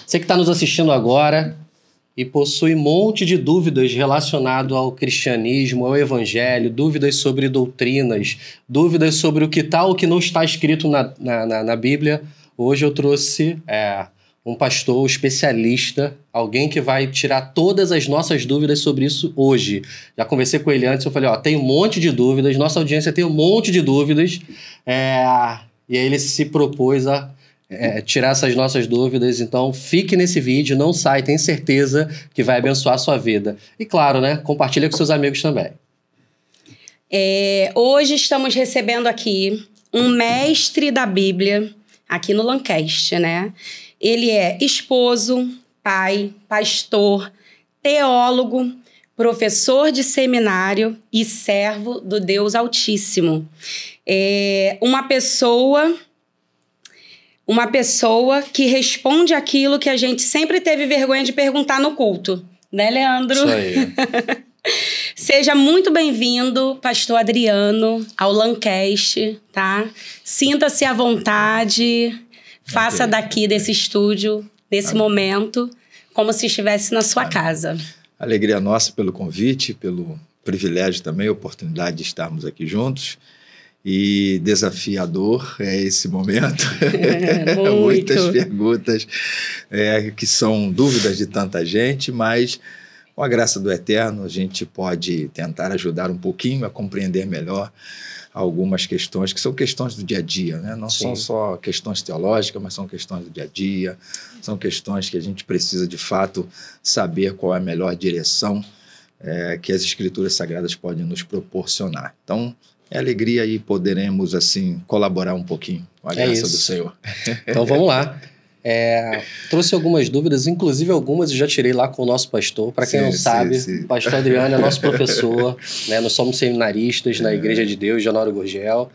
Você que está nos assistindo agora e possui um monte de dúvidas relacionado ao cristianismo, ao evangelho, dúvidas sobre doutrinas, dúvidas sobre o que está ou o que não está escrito na Bíblia, hoje eu trouxe um pastor especialista, alguém que vai tirar todas as nossas dúvidas sobre isso hoje. Já conversei com ele antes, eu falei, tem um monte de dúvidas, nossa audiência tem um monte de dúvidas, e aí ele se propôs a tirar essas nossas dúvidas, então fique nesse vídeo, não sai, tenho certeza que vai abençoar a sua vida. E claro, né, compartilha com seus amigos também. Hoje estamos recebendo aqui um mestre da Bíblia, aqui no Lancast, né? Ele é esposo, pai, pastor, teólogo, professor de seminário e servo do Deus Altíssimo. Uma pessoa que responde aquilo que a gente sempre teve vergonha de perguntar no culto. Né, Leandro? Isso aí. Seja muito bem-vindo, pastor Adriano, ao Lancast, tá? Sinta-se à vontade, faça daqui desse estúdio, nesse momento, como se estivesse na sua casa. Alegria nossa pelo convite, pelo privilégio também, a oportunidade de estarmos aqui juntos. E desafiador é esse momento. Muitas perguntas que são dúvidas de tanta gente, mas com a graça do Eterno a gente pode tentar ajudar um pouquinho a compreender melhor algumas questões que são questões do dia a dia, né? Não são só questões teológicas, mas são questões do dia a dia, são questões que a gente precisa de fato saber qual é a melhor direção que as Escrituras Sagradas podem nos proporcionar. Então, é alegria e poderemos, assim, colaborar um pouquinho com a graça do Senhor. Então, vamos lá. Trouxe algumas dúvidas, inclusive algumas eu já tirei lá com o nosso pastor. Para quem não sabe, o pastor Adriano é nosso professor, né? Nós somos seminaristas na Igreja de Deus, de Honório Gurgel.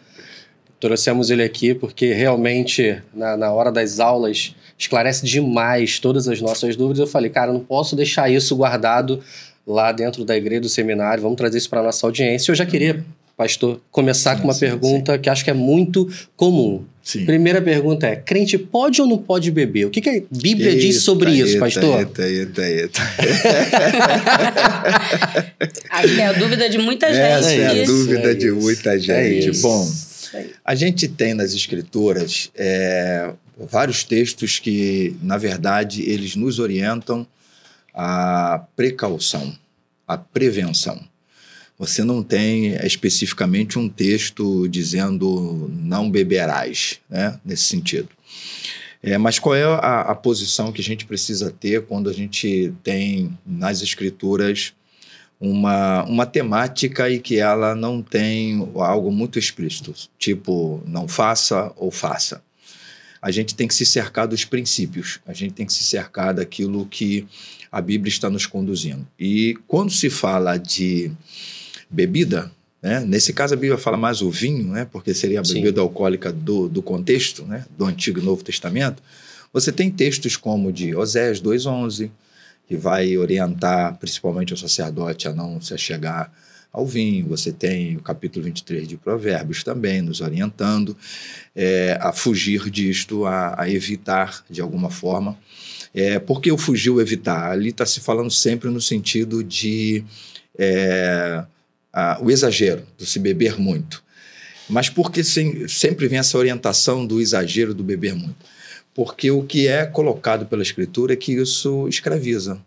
Trouxemos ele aqui porque realmente, na hora das aulas, esclarece demais todas as nossas dúvidas. Eu falei, cara, eu não posso deixar isso guardado lá dentro da igreja do seminário, vamos trazer isso para a nossa audiência. Eu já queria, pastor, começar com uma pergunta que acho que é muito comum. Sim. Primeira pergunta é, crente pode ou não pode beber? O que a Bíblia diz sobre isso, pastor? Acho que é a dúvida de muita gente. Essa é a dúvida de muita gente. Bom, aí. A gente tem nas Escrituras vários textos que, na verdade, eles nos orientam à precaução, à prevenção. Você não tem especificamente um texto dizendo não beberás, né, nesse sentido. Mas qual é a posição que a gente precisa ter quando a gente tem nas Escrituras uma temática e que ela não tem algo muito explícito, tipo não faça ou faça? A gente tem que se cercar dos princípios, a gente tem que se cercar daquilo que a Bíblia está nos conduzindo. E quando se fala de bebida, né? Nesse caso a Bíblia fala mais o vinho, né? Porque seria a bebida alcoólica do contexto, né? Do Antigo e Novo Testamento. Você tem textos como de Oséias 2:11, que vai orientar principalmente o sacerdote a não se achegar ao vinho. Você tem o capítulo 23 de Provérbios também nos orientando a fugir disto, a evitar de alguma forma. Por que eu fugir ou evitar? Ali está se falando sempre no sentido de o exagero, do se beber muito. Mas por que sempre vem essa orientação do exagero, do beber muito? Porque o que é colocado pela Escritura é que isso escraviza,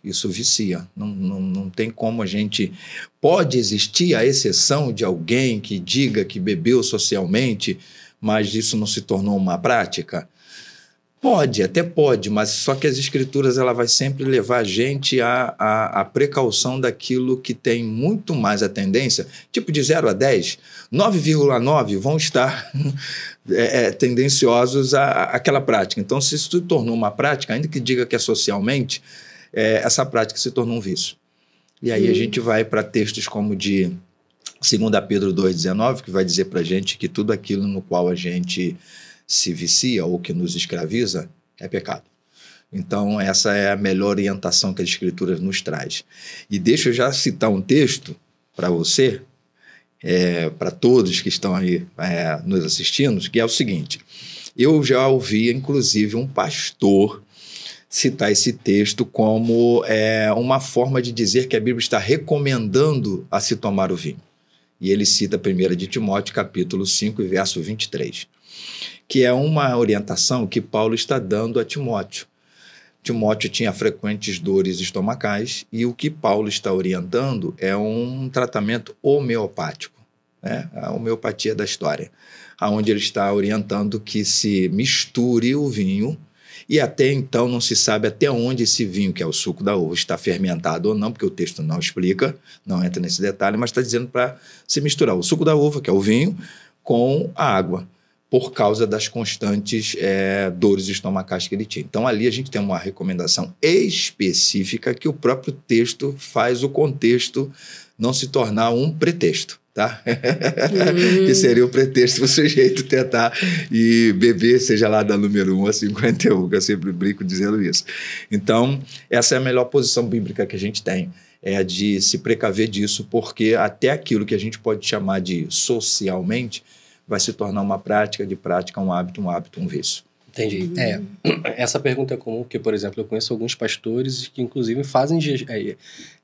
isso vicia. Não tem como a gente... Pode existir a exceção de alguém que diga que bebeu socialmente, mas isso não se tornou uma prática? Pode, até pode, mas só que as Escrituras ela vai sempre levar a gente à precaução daquilo que tem muito mais a tendência, tipo de 0 a 10, 9,9 vão estar tendenciosos àquela prática. Então, se isso se tornou uma prática, ainda que diga que é socialmente, essa prática se tornou um vício. E aí a gente vai para textos como de 2 Pedro 2,19, que vai dizer para a gente que tudo aquilo no qual a gente se vicia ou que nos escraviza é pecado. Então, essa é a melhor orientação que as Escrituras nos traz. E deixa eu já citar um texto para você, para todos que estão aí nos assistindo, que é o seguinte: eu já ouvi, inclusive, um pastor citar esse texto como uma forma de dizer que a Bíblia está recomendando a se tomar o vinho. E ele cita 1 de Timóteo, capítulo 5, verso 23, que é uma orientação que Paulo está dando a Timóteo. Timóteo tinha frequentes dores estomacais e o que Paulo está orientando é um tratamento homeopático, né? A homeopatia da história, onde ele está orientando que se misture o vinho, e até então não se sabe até onde esse vinho, que é o suco da uva, está fermentado ou não, porque o texto não explica, não entra nesse detalhe, mas está dizendo para se misturar o suco da uva, que é o vinho, com a água, por causa das constantes dores estomacais que ele tinha. Então, ali a gente tem uma recomendação específica que o próprio texto faz o contexto não se tornar um pretexto, tá? Que seria o pretexto para o sujeito tentar e beber, seja lá da número 1 a 51, que eu sempre brinco dizendo isso. Então, essa é a melhor posição bíblica que a gente tem, é a de se precaver disso, porque até aquilo que a gente pode chamar de socialmente vai se tornar uma prática, de prática um hábito, um vício. Entendi. Essa pergunta é comum, porque, por exemplo, eu conheço alguns pastores que, inclusive, fazem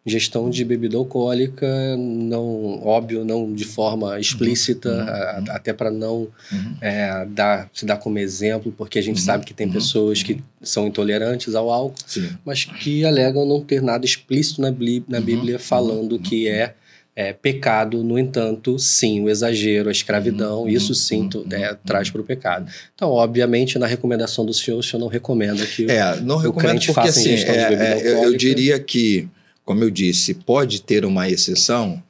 gestão de bebida alcoólica, não de forma explícita, até para não se dar como exemplo, porque a gente sabe que tem pessoas que são intolerantes ao álcool, mas que alegam não ter nada explícito na Bíblia falando que é pecado. No entanto, sim, o exagero, a escravidão, isso sim traz para o pecado. Então, obviamente, na recomendação do senhor, o senhor não recomenda que o crente faça ingestão de bebida alcoólica. Eu diria que, como eu disse, pode ter uma exceção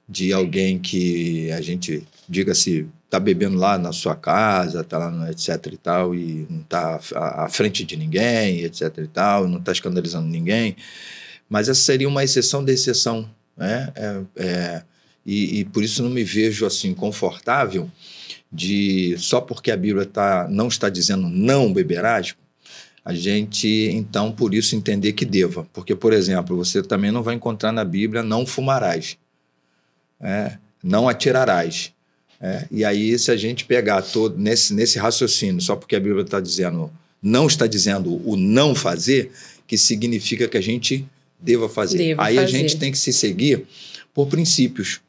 de alguém que a gente diga se está bebendo lá na sua casa, está lá no etc e tal, e não está à frente de ninguém, etc e tal, não está escandalizando ninguém, mas essa seria uma exceção da exceção. E por isso não me vejo assim confortável de, só porque a Bíblia não está dizendo não beberás, a gente então por isso entender que deva, porque, por exemplo, você também não vai encontrar na Bíblia não fumarás, não atirarás, e aí se a gente pegar todo nesse raciocínio, só porque a Bíblia não está dizendo o não fazer, que significa que a gente deva fazer. A gente tem que se seguir por princípios.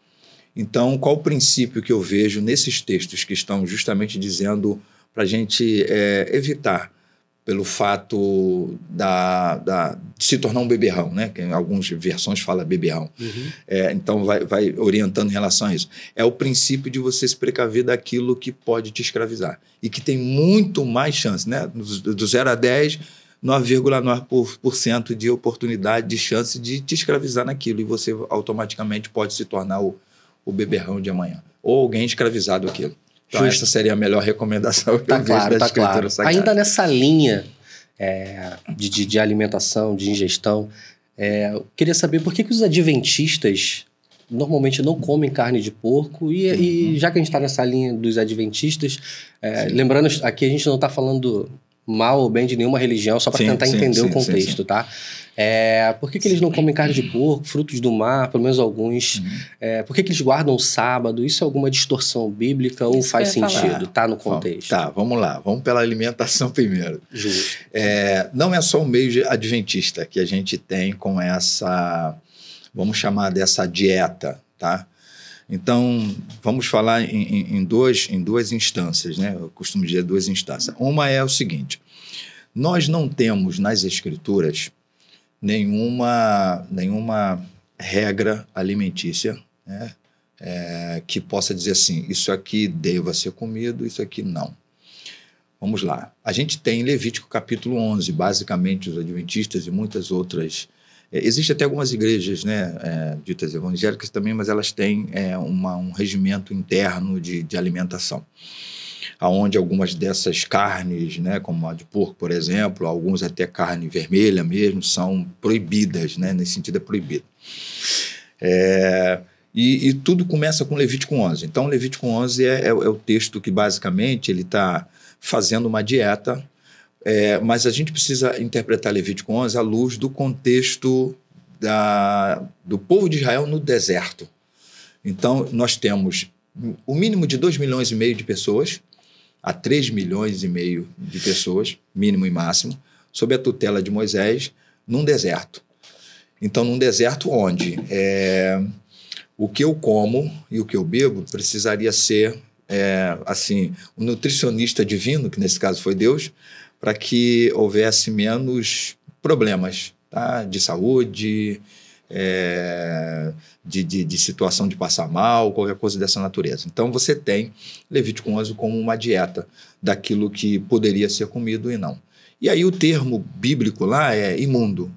Então, qual o princípio que eu vejo nesses textos que estão justamente dizendo para a gente evitar, pelo fato de se tornar um beberrão, né? Que em algumas versões fala beberrão. Então, vai orientando em relação a isso. É o princípio de você se precaver daquilo que pode te escravizar e que tem muito mais chance, né? Do 0 a 10, 9,9% de oportunidade, de chance de te escravizar naquilo, e você automaticamente pode se tornar o beberrão de amanhã, ou alguém escravizado aquilo. Então, essa seria a melhor recomendação que eu vejo da Escritura Sagrada. Ainda nessa linha de alimentação, de ingestão, eu queria saber por que os adventistas normalmente não comem carne de porco, e já que a gente está nessa linha dos adventistas, lembrando, aqui a gente não está falando mal ou bem de nenhuma religião, só para tentar entender o contexto, tá? Por que eles não comem carne de porco, frutos do mar, pelo menos alguns? Por que eles guardam o sábado? Isso é alguma distorção bíblica ou faz sentido? Tá no contexto? Vamos lá. Vamos pela alimentação primeiro. Justo. Não é só o meio adventista que a gente tem com essa, vamos chamar dessa dieta, tá? Então, vamos falar em duas instâncias, né? Eu costumo dizer 2 instâncias. Uma é o seguinte: nós não temos nas Escrituras nenhuma regra alimentícia, né? Que possa dizer assim, isso aqui deva ser comido, isso aqui não. Vamos lá. A gente tem Levítico capítulo 11, basicamente os adventistas e muitas outras. Existem até algumas igrejas, né, ditas evangélicas também, mas elas têm um regimento interno de alimentação, onde algumas dessas carnes, né, como a de porco, por exemplo, alguns até carne vermelha mesmo, são proibidas, né, nesse sentido é proibido. E tudo começa com Levítico 11. Então, Levítico 11 é o texto que basicamente ele está fazendo uma dieta. Mas a gente precisa interpretar Levítico 11 à luz do contexto do povo de Israel no deserto. Então, nós temos o mínimo de 2,5 milhões de pessoas a 3,5 milhões de pessoas, mínimo e máximo, sob a tutela de Moisés, num deserto. Então, num deserto onde o que eu como e o que eu bebo precisaria ser, assim, um nutricionista divino, que nesse caso foi Deus, para que houvesse menos problemas, tá? De saúde, de situação de passar mal, qualquer coisa dessa natureza. Então, você tem Levítico 11 como uma dieta daquilo que poderia ser comido e não. E aí o termo bíblico lá é imundo.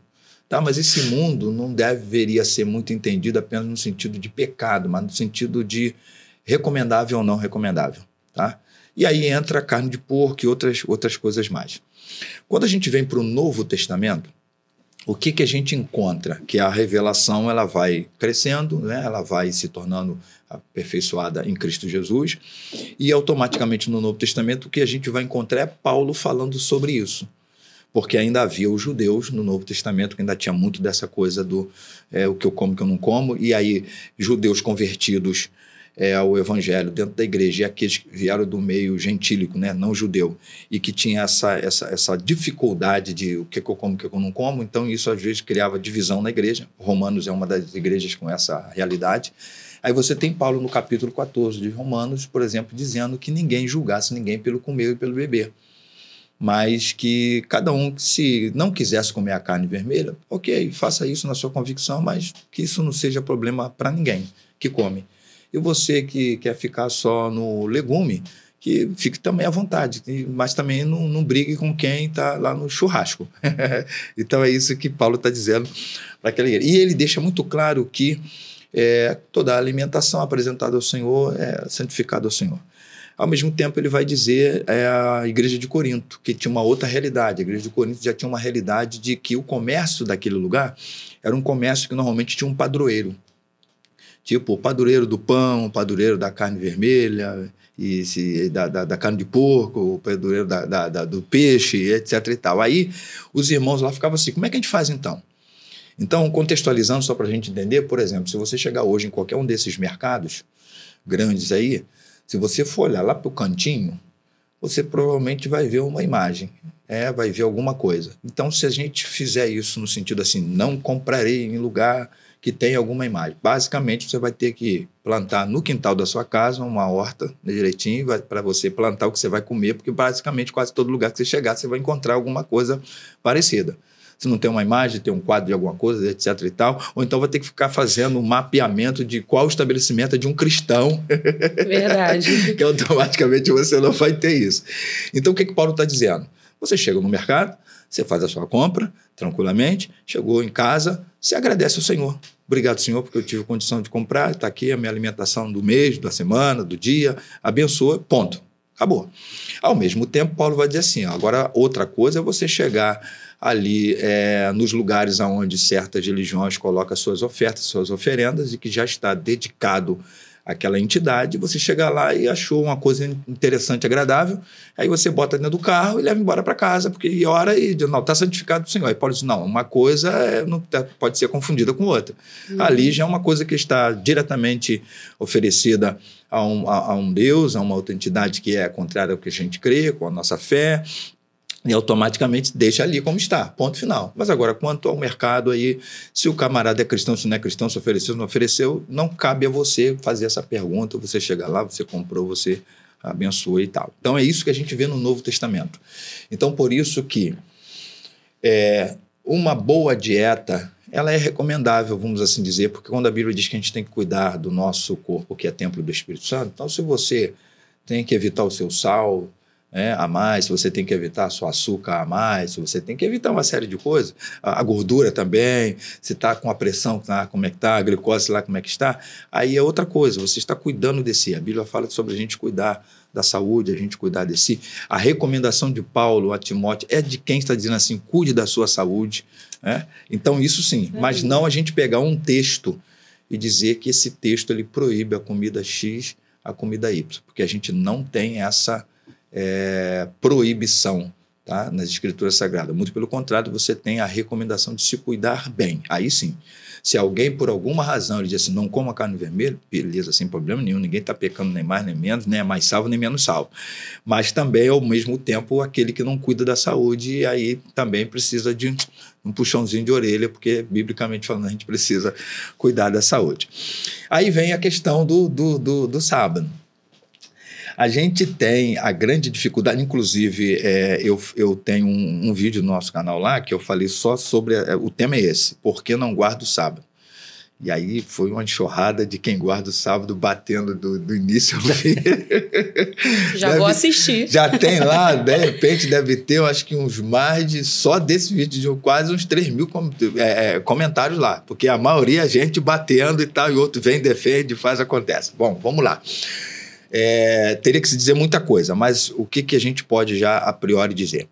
Tá, mas esse imundo não deveria ser muito entendido apenas no sentido de pecado, mas no sentido de recomendável ou não recomendável. Tá? E aí entra a carne de porco e outras coisas mais. Quando a gente vem para o Novo Testamento, o que a gente encontra? Que a revelação ela vai crescendo, né? Ela vai se tornando aperfeiçoada em Cristo Jesus, e automaticamente no Novo Testamento o que a gente vai encontrar é Paulo falando sobre isso. Porque ainda havia os judeus no Novo Testamento que ainda tinha muito dessa coisa do o que eu como, o que eu não como, e aí judeus convertidos ao evangelho dentro da igreja, e aqueles que vieram do meio gentílico, né, não judeu, e que tinha essa dificuldade de o que eu como, o que eu não como, então isso às vezes criava divisão na igreja. Romanos é uma das igrejas com essa realidade. Aí você tem Paulo no capítulo 14 de Romanos, por exemplo, dizendo que ninguém julgasse ninguém pelo comer e pelo beber, mas que cada um, se não quisesse comer a carne vermelha, ok, faça isso na sua convicção, mas que isso não seja problema para ninguém que come. E você que quer ficar só no legume, que fique também à vontade, mas também não brigue com quem está lá no churrasco. Então é isso que Paulo está dizendo para aquela igreja. E ele deixa muito claro que toda a alimentação apresentada ao Senhor é santificada ao Senhor. Ao mesmo tempo, ele vai dizer a igreja de Corinto, que tinha uma outra realidade. A igreja de Corinto já tinha uma realidade de que o comércio daquele lugar era um comércio que normalmente tinha um padroeiro. Tipo, o padroeiro do pão, o padroeiro da carne vermelha, da carne de porco, o padroeiro do peixe, etc. e tal. Aí, os irmãos lá ficavam assim, como é que a gente faz então? Então, contextualizando, só para a gente entender, por exemplo, se você chegar hoje em qualquer um desses mercados grandes aí, se você for olhar lá para o cantinho, você provavelmente vai ver uma imagem, vai ver alguma coisa. Então, se a gente fizer isso no sentido assim, não comprarei em lugar que tem alguma imagem. Basicamente, você vai ter que plantar no quintal da sua casa uma horta direitinho para você plantar o que você vai comer, porque basicamente quase todo lugar que você chegar, você vai encontrar alguma coisa parecida. Se não tem uma imagem, tem um quadro de alguma coisa, etc. e tal, ou então vai ter que ficar fazendo um mapeamento de qual estabelecimento é de um cristão. Verdade. Que automaticamente você não vai ter isso. Então, o que Paulo está dizendo? Você chega no mercado, você faz a sua compra tranquilamente, chegou em casa, você agradece ao Senhor. Obrigado, Senhor, porque eu tive condição de comprar, está aqui a minha alimentação do mês, da semana, do dia, abençoa, ponto. Acabou. Ao mesmo tempo, Paulo vai dizer assim, agora outra coisa é você chegar ali nos lugares onde certas religiões colocam suas ofertas, suas oferendas, e que já está dedicado àquela entidade, você chega lá e achou uma coisa interessante, agradável, aí você bota dentro do carro e leva embora para casa, porque ora e diz, não, está santificado do Senhor. Aí Paulo diz, não, uma coisa não pode ser confundida com outra. Ali já é uma coisa que está diretamente oferecida a um Deus, a uma outra entidade que é contrária ao que a gente crê, com a nossa fé, e automaticamente deixa ali como está, ponto final. Mas agora, quanto ao mercado aí, se o camarada é cristão, se não é cristão, se ofereceu, se não ofereceu, não cabe a você fazer essa pergunta, você chega lá, você comprou, você abençoa e tal. Então é isso que a gente vê no Novo Testamento. Então por isso que uma boa dieta, ela é recomendável, vamos assim dizer, porque quando a Bíblia diz que a gente tem que cuidar do nosso corpo, que é templo do Espírito Santo, então se você tem que evitar o seu sal a mais, se você tem que evitar seu açúcar a mais, se você tem que evitar uma série de coisas, a gordura também, se está com a pressão, como é que está, a glicose lá como é que está, aí é outra coisa, você está cuidando de si. A Bíblia fala sobre a gente cuidar da saúde, a gente cuidar de si. A recomendação de Paulo a Timóteo é de quem está dizendo assim, cuide da sua saúde. Então isso sim, mas não a gente pegar um texto e dizer que esse texto ele proíbe a comida X, a comida Y, porque a gente não tem essa proibição, tá? Nas Escrituras Sagradas. Muito pelo contrário, você tem a recomendação de se cuidar bem. Aí sim, se alguém, por alguma razão, ele diz assim, não coma carne vermelha, beleza, sem problema nenhum, ninguém está pecando nem mais nem menos, nem é mais salvo nem menos salvo. Mas também, ao mesmo tempo, aquele que não cuida da saúde, aí também precisa de um puxãozinho de orelha, porque, biblicamente falando, a gente precisa cuidar da saúde. Aí vem a questão do sábado. A gente tem a grande dificuldade, inclusive eu tenho um vídeo no nosso canal lá que eu falei só sobre, o tema é esse, por que não guarda o sábado? E aí foi uma enxurrada de quem guarda o sábado batendo do início ao fim. Já vou assistir. Já tem lá, de repente deve ter, eu acho que uns mais de, só desse vídeo, quase uns 3 mil comentários lá, porque a maioria é gente batendo e tal, e outro vem, defende, faz, acontece. Bom, vamos lá. Teria que se dizer muita coisa, mas o que a gente pode já a priori dizer?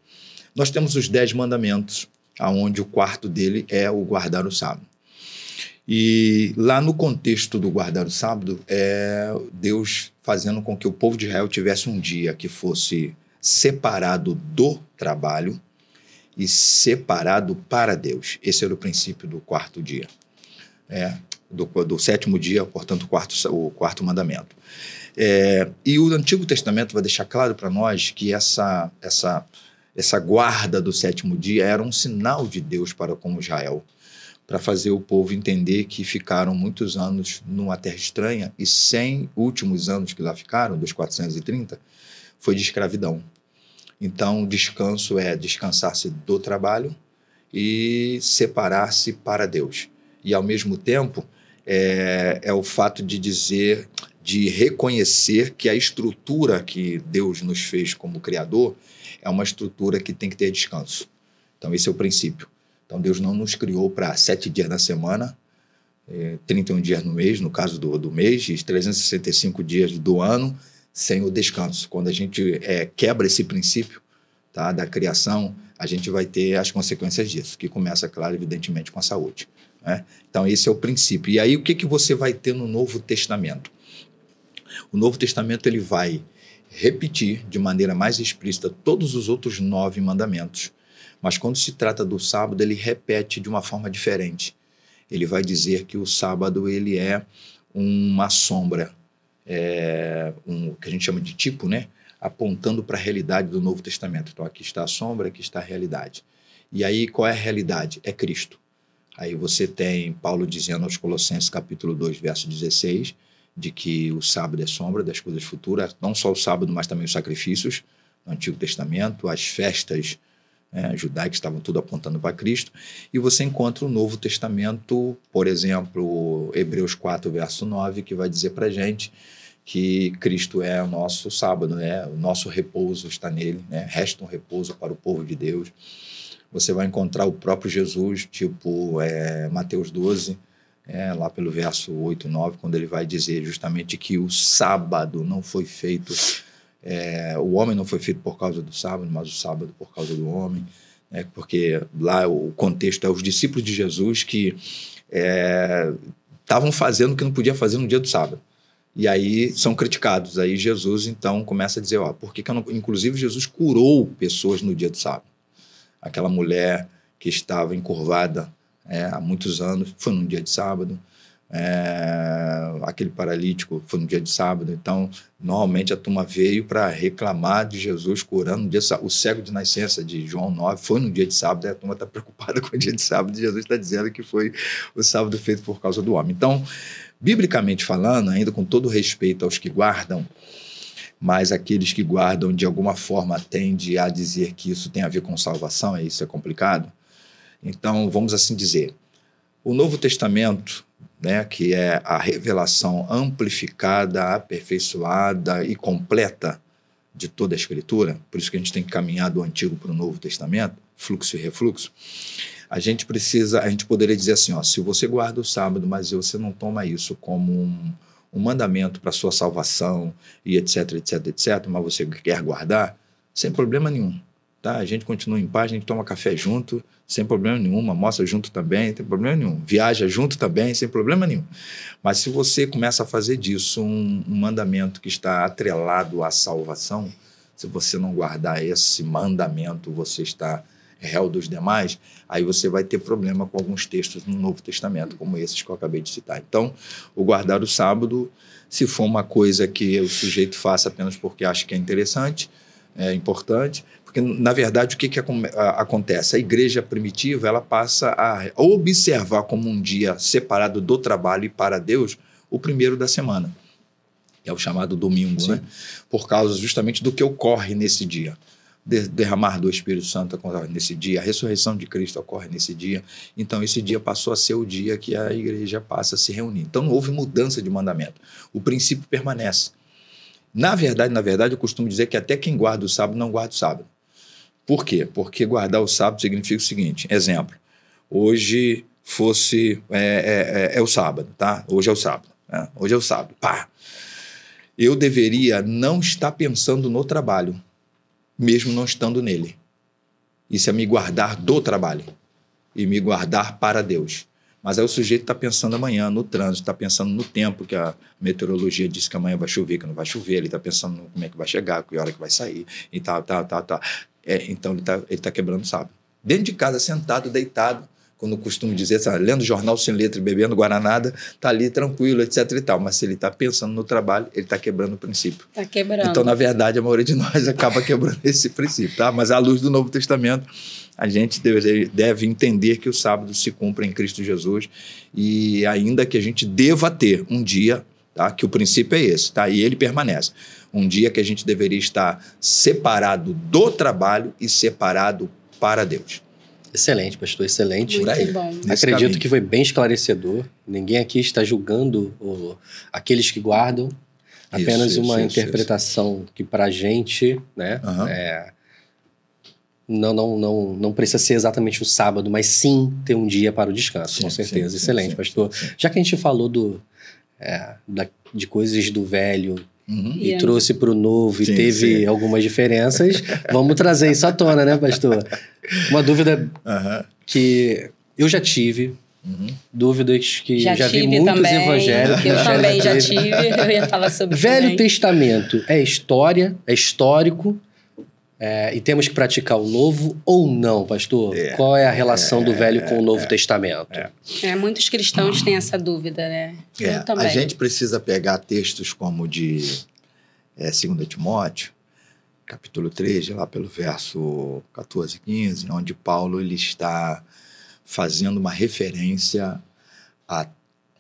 Nós temos os 10 mandamentos, onde o quarto dele é o guardar o sábado. E lá no contexto do guardar o sábado, Deus fazendo com que o povo de Israel tivesse um dia que fosse separado do trabalho e separado para Deus. Esse era o princípio do quarto dia. Do 7º dia, portanto, o quarto mandamento. E o Antigo Testamento vai deixar claro para nós que essa guarda do 7º dia era um sinal de Deus para com Israel, para fazer o povo entender que ficaram muitos anos numa terra estranha e 100 últimos anos que lá ficaram, dos 430, foi de escravidão. Então, descanso é descansar-se do trabalho e separar-se para Deus. E, ao mesmo tempo, é o fato de dizer, de reconhecer que a estrutura que Deus nos fez como Criador é uma estrutura que tem que ter descanso. Então, esse é o princípio. Então, Deus não nos criou para 7 dias na semana, 31 dias no mês, no caso do mês, e 365 dias do ano, sem o descanso. Quando a gente quebra esse princípio, tá, da criação, a gente vai ter as consequências disso, que começa, claro, evidentemente, com a saúde, né? Então, esse é o princípio. E aí, o que você vai ter no Novo Testamento? O Novo Testamento ele vai repetir de maneira mais explícita todos os outros 9 mandamentos. Mas quando se trata do sábado, ele repete de uma forma diferente. Ele vai dizer que o sábado ele é uma sombra, que a gente chama de tipo, né? Apontando para a realidade do Novo Testamento. Então, aqui está a sombra, aqui está a realidade. E aí, qual é a realidade? É Cristo. Aí você tem Paulo dizendo aos Colossenses, capítulo 2, verso 16, de que o sábado é sombra das coisas futuras, não só o sábado, mas também os sacrifícios no Antigo Testamento, as festas judaicas estavam tudo apontando para Cristo. E você encontra o Novo Testamento, por exemplo, Hebreus 4, verso 9, que vai dizer para a gente que Cristo é o nosso sábado, né? O nosso repouso está nele, né? Resta um repouso para o povo de Deus. Você vai encontrar o próprio Jesus, tipo Mateus 12, lá pelo verso 8 e 9, quando ele vai dizer justamente que o sábado não foi feito, o homem não foi feito por causa do sábado, mas o sábado por causa do homem, porque lá o contexto é os discípulos de Jesus que estavam fazendo o que não podia fazer no dia do sábado. E aí são criticados. Aí Jesus, então, começa a dizer, por que eu não... Inclusive, Jesus curou pessoas no dia do sábado. Aquela mulher que estava encurvada há muitos anos, foi num dia de sábado. Aquele paralítico foi no dia de sábado. Então, normalmente a turma veio para reclamar de Jesus curando no dia de sábado. O cego de nascença de João 9 foi no dia de sábado, e a turma está preocupada com o dia de sábado, e Jesus está dizendo que foi o sábado feito por causa do homem. Então, biblicamente falando, ainda com todo respeito aos que guardam, mas aqueles que guardam de alguma forma tende a dizer que isso tem a ver com salvação, isso é complicado. Então, vamos assim dizer, o Novo Testamento, que é a revelação amplificada, aperfeiçoada e completa de toda a Escritura, por isso que a gente tem que caminhar do Antigo para o Novo Testamento, fluxo e refluxo, a gente poderia dizer assim, se você guarda o sábado, mas você não toma isso como um mandamento para a sua salvação e etc, etc, etc, mas você quer guardar, sem problema nenhum. Tá? A gente continua em paz, a gente toma café junto, sem problema nenhum, almoça junto também, sem problema nenhum, viaja junto também, sem problema nenhum. Mas se você começa a fazer disso um mandamento que está atrelado à salvação, se você não guardar esse mandamento, você está réu dos demais, aí você vai ter problema com alguns textos no Novo Testamento, como esses que eu acabei de citar. Então, o guardar o sábado, se for uma coisa que o sujeito faça apenas porque acha que é interessante, é importante, porque, na verdade, o que acontece? A igreja primitiva, ela passa a observar como um dia separado do trabalho e para Deus o primeiro da semana, que é o chamado domingo, né? Por causa justamente do que ocorre nesse dia. Derramar do Espírito Santo ocorre nesse dia, a ressurreição de Cristo ocorre nesse dia. Então, esse dia passou a ser o dia que a igreja passa a se reunir. Então, não houve mudança de mandamento. O princípio permanece. Na verdade, eu costumo dizer que até quem guarda o sábado não guarda o sábado. Por quê? Porque guardar o sábado significa o seguinte, exemplo, hoje é o sábado, tá? Hoje é o sábado, né? Hoje é o sábado, pá. Eu deveria não estar pensando no trabalho, mesmo não estando nele. Isso é me guardar do trabalho e me guardar para Deus. Mas aí o sujeito está pensando amanhã, no trânsito, está pensando no tempo, que a meteorologia diz que amanhã vai chover, que não vai chover, ele está pensando no como é que vai chegar, que hora que vai sair, e tal. Então ele tá quebrando o sábado. Dentro de casa, sentado, deitado, quando eu costumo dizer, sabe, lendo jornal sem letra e bebendo guaranada, está ali tranquilo, etc e tal. Mas se ele está pensando no trabalho, ele está quebrando o princípio. Está quebrando. Então, na verdade, a maioria de nós acaba quebrando esse princípio, tá? Mas à luz do Novo Testamento, a gente deve entender que o sábado se cumpre em Cristo Jesus e ainda que a gente deva ter um dia, tá? Que o princípio é esse, tá? E ele permanece. Um dia que a gente deveria estar separado do trabalho e separado para Deus. Excelente, pastor, excelente. Muito bom. Acredito que foi bem esclarecedor. Ninguém aqui está julgando aqueles que guardam. Apenas uma interpretação que para a gente, né, não precisa ser exatamente o sábado, mas sim ter um dia para o descanso, com certeza. Excelente, pastor. Já que a gente falou de coisas do velho e trouxe para o novo e teve algumas diferenças, vamos trazer isso à tona, né, pastor? Uma dúvida que eu já tive, dúvidas que já vi muitos também, evangélicos. Eu também já tive, eu ia falar sobre isso. Velho Testamento é história, é histórico, e temos que praticar o novo ou não, pastor? Qual é a relação do Velho com o Novo Testamento? Muitos cristãos têm essa dúvida, né? Eu também. A gente precisa pegar textos como de 2 Timóteo, capítulo 3, lá pelo verso 14 e 15, onde Paulo ele está fazendo uma referência a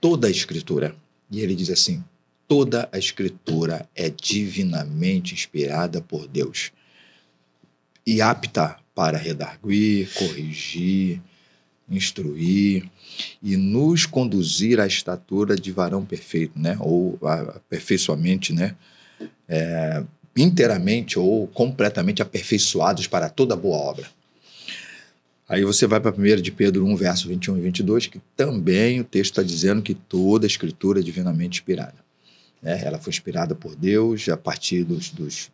toda a Escritura. E ele diz assim, toda a Escritura é divinamente inspirada por Deus e apta para redarguir, corrigir, instruir e nos conduzir à estatura de varão perfeito, né? Ou aperfeiçoamente, né? Inteiramente ou completamente aperfeiçoados para toda boa obra. Aí você vai para 1 de Pedro 1, verso 21 e 22, que também o texto está dizendo que toda a Escritura é divinamente inspirada. Né? Ela foi inspirada por Deus a partir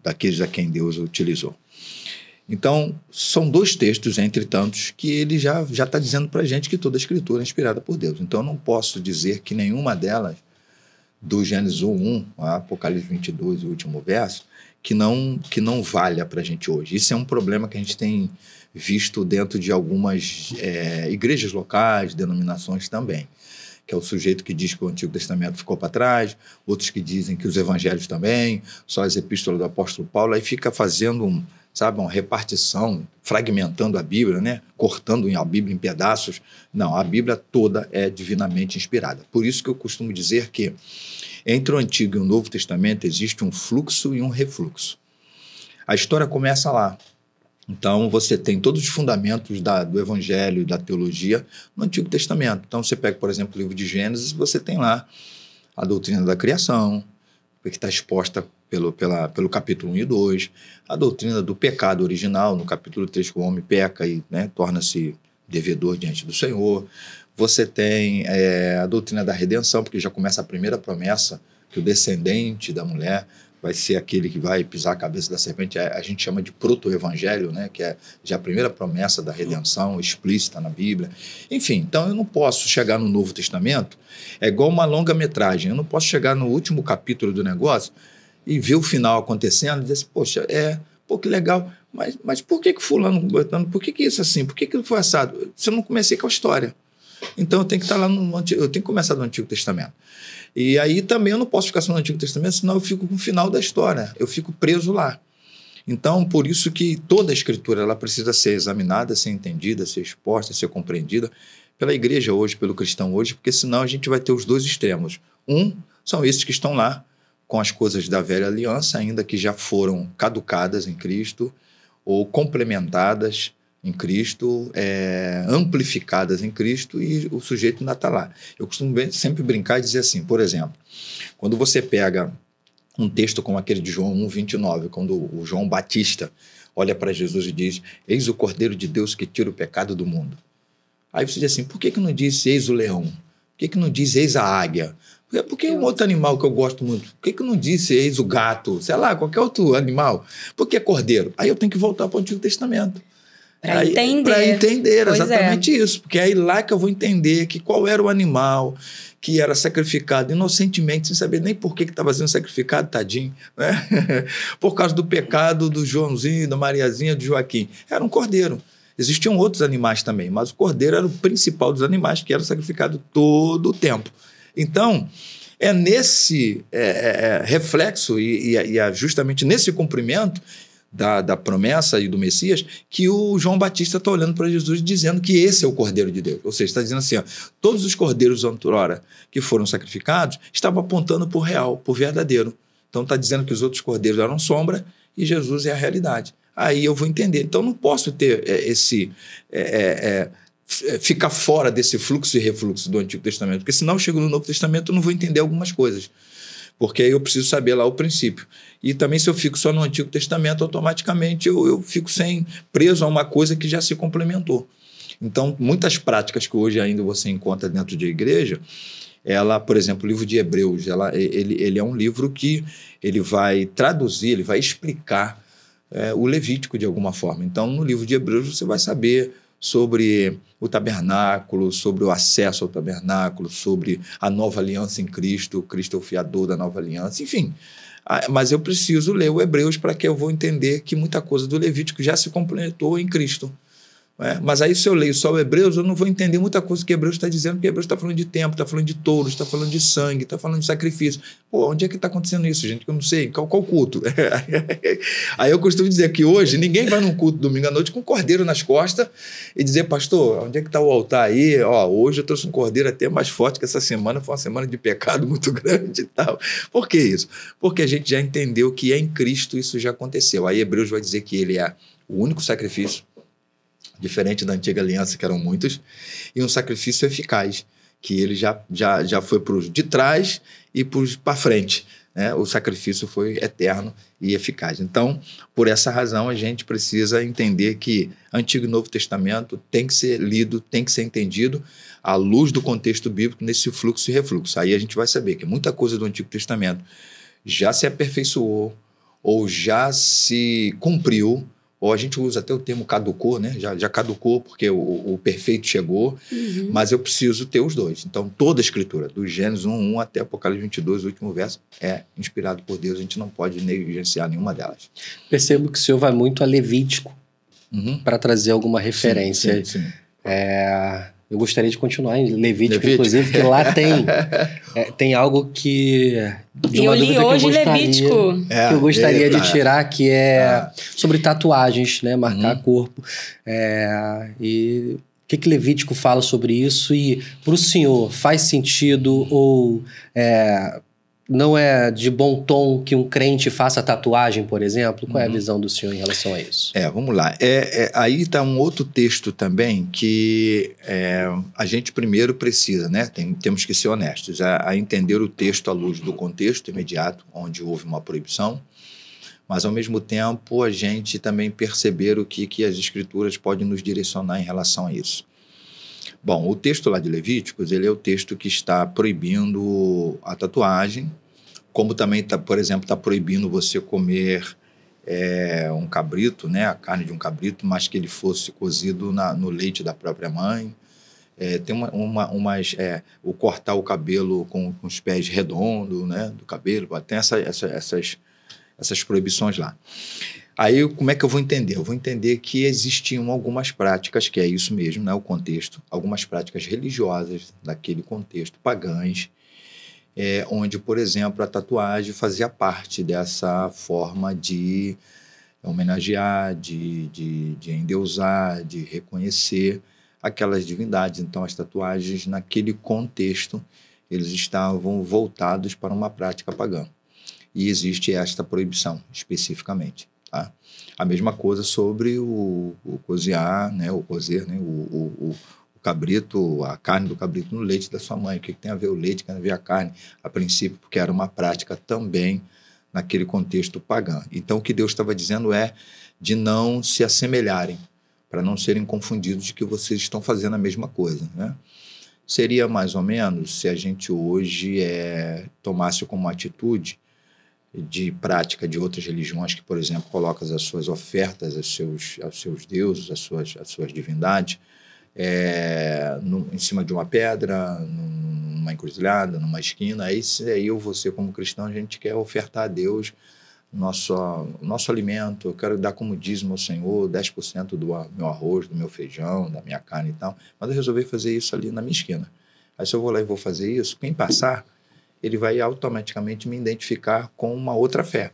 daqueles a quem Deus utilizou. Então, são 2 textos, entre tantos, que ele já está dizendo para a gente que toda a Escritura é inspirada por Deus. Então, eu não posso dizer que nenhuma delas, do Gênesis 1, a Apocalipse 22, o último verso, que não valha para a gente hoje. Isso é um problema que a gente tem visto dentro de algumas igrejas locais, denominações também, que é o sujeito que diz que o Antigo Testamento ficou para trás, outros que dizem que os evangelhos também, só as epístolas do apóstolo Paulo, aí fica fazendo uma repartição, fragmentando a Bíblia, né? Cortando a Bíblia em pedaços. Não, a Bíblia toda é divinamente inspirada. Por isso que eu costumo dizer que entre o Antigo e o Novo Testamento existe um fluxo e um refluxo. A história começa lá. Então, você tem todos os fundamentos do Evangelho e da teologia no Antigo Testamento. Então, você pega, por exemplo, o livro de Gênesis, você tem lá a doutrina da criação, que está exposta pelo capítulo 1 e 2, a doutrina do pecado original, no capítulo 3, que o homem peca e torna-se devedor diante do Senhor. Você tem a doutrina da redenção, porque já começa a primeira promessa, que o descendente da mulher vai ser aquele que vai pisar a cabeça da serpente. A gente chama de proto-evangelho, né? Que é já a primeira promessa da redenção explícita na Bíblia. Enfim, então eu não posso chegar no Novo Testamento, é igual uma longa-metragem, eu não posso chegar no último capítulo do negócio e ver o final acontecendo e dizer assim, poxa, Pô, que legal. Mas por que fulano botando? Por que isso assim? Por que foi assado? Se eu não comecei com a história. Então eu tenho que estar lá no Antigo, eu tenho que começar do Antigo Testamento. E aí também eu não posso ficar só no Antigo Testamento, senão eu fico com o final da história. Eu fico preso lá. Então, por isso que toda a Escritura ela precisa ser examinada, ser entendida, ser exposta, ser compreendida pela igreja hoje, pelo cristão hoje, porque senão a gente vai ter os dois extremos. São esses que estão lá com as coisas da velha aliança, ainda que já foram caducadas em Cristo, ou complementadas em Cristo, amplificadas em Cristo, e o sujeito ainda está lá. Eu costumo sempre brincar e dizer assim, por exemplo, quando você pega um texto como aquele de João 1,29, quando o João Batista olha para Jesus e diz: eis o Cordeiro de Deus que tira o pecado do mundo. Aí você diz assim, por que não diz eis o leão? Por que não diz eis a águia? Porque é um outro animal que eu gosto muito. Por que não disse eis o gato? Sei lá, qualquer outro animal. Por que cordeiro? Aí eu tenho que voltar para o Antigo Testamento. Para entender exatamente isso. Porque é aí lá que eu vou entender que qual era o animal que era sacrificado inocentemente, sem saber nem por que estava sendo sacrificado, tadinho, né? Por causa do pecado do Joãozinho, da Mariazinha, do Joaquim. Era um cordeiro. Existiam outros animais também, mas o cordeiro era o principal dos animais que era sacrificado todo o tempo. Então, é nesse reflexo e justamente nesse cumprimento da promessa e do Messias que o João Batista está olhando para Jesus dizendo que esse é o Cordeiro de Deus. Ou seja, está dizendo assim, ó, todos os cordeiros outrora que foram sacrificados estavam apontando por real, por verdadeiro. Então está dizendo que os outros cordeiros eram sombra e Jesus é a realidade. Aí eu vou entender. Então não posso ter ficar fora desse fluxo e refluxo do Antigo Testamento, porque senão eu chego no Novo Testamento e não vou entender algumas coisas. Porque aí eu preciso saber lá o princípio. E também se eu fico só no Antigo Testamento, automaticamente eu fico preso a uma coisa que já se complementou. Então, muitas práticas que hoje ainda você encontra dentro de igreja, por exemplo, o livro de Hebreus, ele é um livro que ele vai traduzir, ele vai explicar o Levítico de alguma forma. Então, no livro de Hebreus você vai saber sobre o tabernáculo, sobre o acesso ao tabernáculo, sobre a nova aliança em Cristo, Cristo é o fiador da nova aliança, enfim. Mas eu preciso ler o Hebreus para que eu vou entender que muita coisa do Levítico já se completou em Cristo. Mas aí se eu leio só o Hebreus, eu não vou entender muita coisa que Hebreus está dizendo, porque Hebreus está falando de tempo, está falando de touros, está falando de sangue, está falando de sacrifício. Pô, onde é que está acontecendo isso, gente? Que eu não sei. Qual culto? Aí eu costumo dizer que hoje ninguém vai num culto domingo à noite com um cordeiro nas costas e dizer, pastor, onde é que está o altar aí? Hoje eu trouxe um cordeiro até mais forte, que essa semana foi uma semana de pecado muito grande e tal. Por que isso? Porque a gente já entendeu que em Cristo isso já aconteceu. Aí Hebreus vai dizer que ele é o único sacrifício, diferente da antiga aliança, que eram muitos, e um sacrifício eficaz, que ele já foi para os de trás e para frente. Né? O sacrifício foi eterno e eficaz. Então, por essa razão, a gente precisa entender que Antigo e Novo Testamento tem que ser lido, tem que ser entendido à luz do contexto bíblico nesse fluxo e refluxo. Aí a gente vai saber que muita coisa do Antigo Testamento já se aperfeiçoou ou já se cumpriu, ou a gente usa até o termo caducou, né? Já caducou porque o perfeito chegou, mas eu preciso ter os dois. Então, toda a Escritura, do Gênesis 1:1 até Apocalipse 22, o último verso, é inspirado por Deus. A gente não pode negligenciar nenhuma delas. Percebo que o senhor vai muito a Levítico para trazer alguma referência. Sim. Eu gostaria de continuar em Levítico, inclusive, porque lá tem algo que... De uma eu li hoje Levítico. Que eu gostaria de tirar, que é sobre tatuagens, né? Marcar corpo. E o que Levítico fala sobre isso? E para o senhor, faz sentido ou não é de bom tom que um crente faça tatuagem, por exemplo? Qual é a visão do senhor em relação a isso? Vamos lá. Aí está um outro texto também que a gente primeiro precisa, né? Temos que ser honestos, a entender o texto à luz do contexto imediato, onde houve uma proibição, mas ao mesmo tempo a gente também perceber o que as Escrituras podem nos direcionar em relação a isso. Bom, o texto lá de Levíticos, ele é o texto que está proibindo a tatuagem, como também, por exemplo, está proibindo você comer um cabrito, né, a carne de um cabrito, mas que ele fosse cozido no leite da própria mãe. Tem o cortar o cabelo com os pés redondos, né, do cabelo, tem essas proibições lá. Aí, como é que eu vou entender? Eu vou entender que existiam algumas práticas, que é isso mesmo, né, o contexto, algumas práticas religiosas daquele contexto, pagãs, onde, por exemplo, a tatuagem fazia parte dessa forma de homenagear, de endeusar, de reconhecer aquelas divindades. Então, as tatuagens, naquele contexto, eles estavam voltados para uma prática pagã. E existe esta proibição, especificamente. Tá? A mesma coisa sobre o cozinhar, né, o cozer, né, o cabrito, a carne do cabrito no leite da sua mãe. O que tem a ver o leite, o que tem a ver a carne? A princípio, porque era uma prática também naquele contexto pagão. Então, o que Deus estava dizendo é de não se assemelharem, para não serem confundidos de que vocês estão fazendo a mesma coisa, né? Seria mais ou menos se a gente hoje tomasse como atitude de prática de outras religiões que, por exemplo, colocam as suas ofertas aos seus deuses, às suas divindades, em cima de uma pedra, numa encruzilhada, numa esquina. Aí eu, você como cristão, a gente quer ofertar a Deus nosso alimento. Eu quero dar como dízimo ao Senhor 10% do meu arroz, do meu feijão, da minha carne e tal, mas eu resolvi fazer isso ali na minha esquina. Aí se eu vou lá e vou fazer isso, quem passar, ele vai automaticamente me identificar com uma outra fé,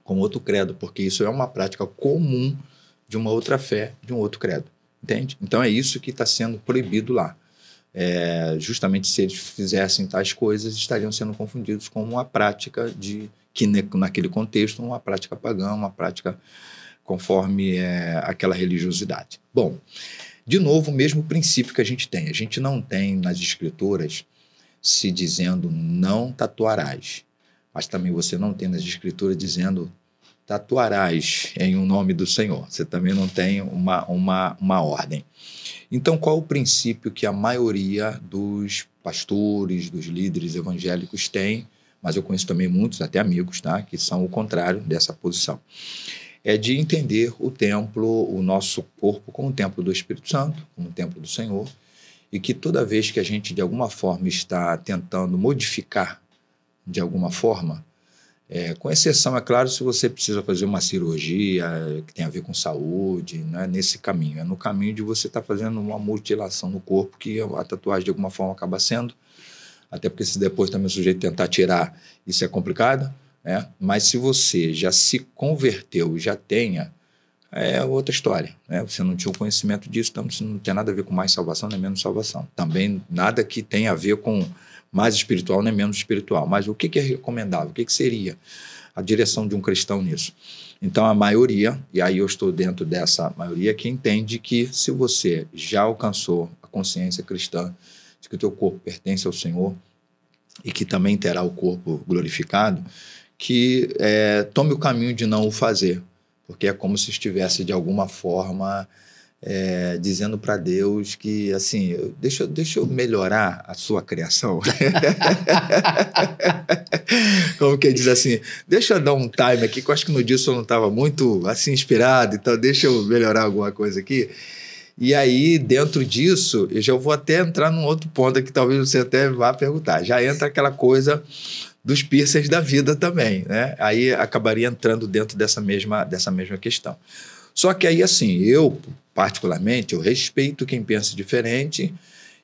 com outro credo, porque isso é uma prática comum de uma outra fé, de um outro credo, entende? Então é isso que está sendo proibido lá. Justamente se eles fizessem tais coisas, estariam sendo confundidos com uma prática que naquele contexto, uma prática pagã, uma prática conforme aquela religiosidade. Bom, de novo, o mesmo princípio que a gente não tem nas escrituras se dizendo não tatuarás, mas também você não tem nas escrituras dizendo tatuarás em um nome do Senhor. Você também não tem uma ordem. Então, qual o princípio que a maioria dos pastores, dos líderes evangélicos tem, mas eu conheço também muitos, até amigos, tá, que são o contrário dessa posição? É de entender o templo, o nosso corpo, como o templo do Espírito Santo, como o templo do Senhor, e que toda vez que a gente, de alguma forma, está tentando modificar, de alguma forma, com exceção, é claro, se você precisa fazer uma cirurgia que tem a ver com saúde, não é nesse caminho, é no caminho de você estar fazendo uma mutilação no corpo, que a tatuagem, de alguma forma, acaba sendo, até porque se depois também o sujeito tentar tirar, isso é complicado, né? Mas se você já se converteu e já tenha, é outra história, né? Você não tinha o conhecimento disso, então isso não tem nada a ver com mais salvação nem menos salvação. Também nada que tenha a ver com mais espiritual nem menos espiritual. Mas o que é recomendável? O que seria a direção de um cristão nisso? Então a maioria, e aí eu estou dentro dessa maioria, que entende que se você já alcançou a consciência cristã de que o teu corpo pertence ao Senhor e que também terá o corpo glorificado, que tome o caminho de não o fazer, porque é como se estivesse de alguma forma dizendo para Deus que, assim, deixa eu melhorar a sua criação. Como que diz assim, deixa eu dar um time aqui, que eu acho que no dia eu não estava muito assim inspirado, então deixa eu melhorar alguma coisa aqui. E aí, dentro disso, eu já vou até entrar num outro ponto que talvez você até vá perguntar. Já entra aquela coisa dos piercings da vida também, né? Aí acabaria entrando dentro dessa mesma questão. Só que aí, assim, eu, particularmente, eu respeito quem pensa diferente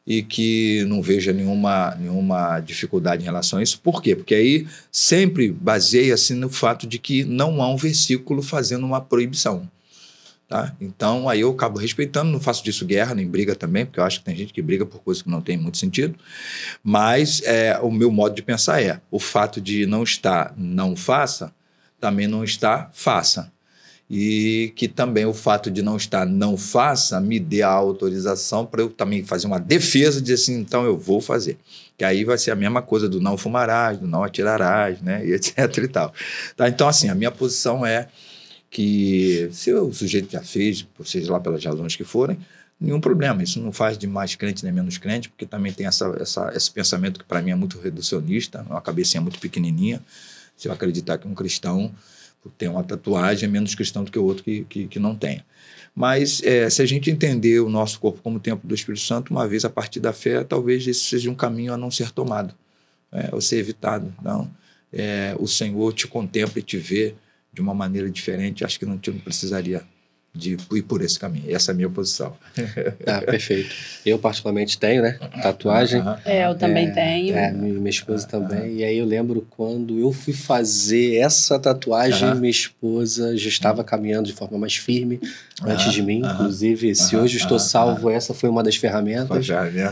e que não veja nenhuma dificuldade em relação a isso. Por quê? Porque aí sempre baseia-se no fato de que não há um versículo fazendo uma proibição. Tá? Então, aí eu acabo respeitando, não faço disso guerra, nem briga também, porque eu acho que tem gente que briga por coisas que não tem muito sentido, mas o meu modo de pensar o fato de não estar, não faça, também não está, faça. E que também o fato de não estar, não faça, me dê a autorização para eu também fazer uma defesa, dizer assim, então eu vou fazer. Que aí vai ser a mesma coisa do não fumarás, do não atirarás, né, e etc e tal. Tá? Então, assim, a minha posição é que se o sujeito já fez, seja lá pelas razões que forem, nenhum problema. Isso não faz de mais crente nem menos crente, porque também tem esse pensamento que para mim é muito reducionista, uma cabecinha muito pequenininha. Se eu acreditar que um cristão tem uma tatuagem é menos cristão do que o outro que não tenha. Mas se a gente entender o nosso corpo como templo do Espírito Santo, uma vez a partir da fé, talvez esse seja um caminho a não ser tomado, ou ser evitado. Não, o Senhor te contempla e te vê de uma maneira diferente, acho que não precisaria de ir por esse caminho. Essa é a minha posição. Perfeito. Eu particularmente tenho, né? Tatuagem. Eu também tenho. Minha esposa também. E aí eu lembro quando eu fui fazer essa tatuagem, minha esposa já estava caminhando de forma mais firme antes de mim. Inclusive, se hoje eu estou salvo, essa foi uma das ferramentas. Amém,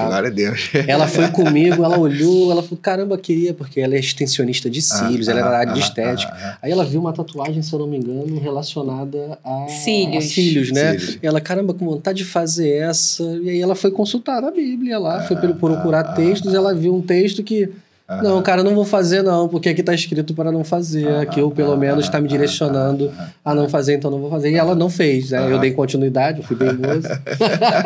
glória a Deus. Ela foi comigo, ela olhou, ela falou, caramba, queria, porque ela é extensionista de cílios, ela era da área de estética. Aí ela viu uma tatuagem, se eu não me engano, relacionada a cílios, né? Cílios. E ela, caramba, com vontade de fazer essa. E aí ela foi consultar a Bíblia lá, foi procurar textos, ela viu um texto que não, cara, não vou fazer não, porque aqui tá escrito para não fazer, aqui eu pelo menos está me direcionando a não fazer, então não vou fazer. E ela não fez, né? Eu dei continuidade, eu fui bem moça.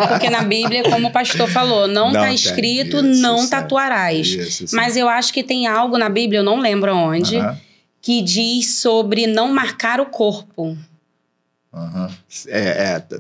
Porque na Bíblia, como o pastor falou, não tá escrito não tatuarás. Mas eu acho que tem algo na Bíblia, eu não lembro onde, que diz sobre não marcar o corpo.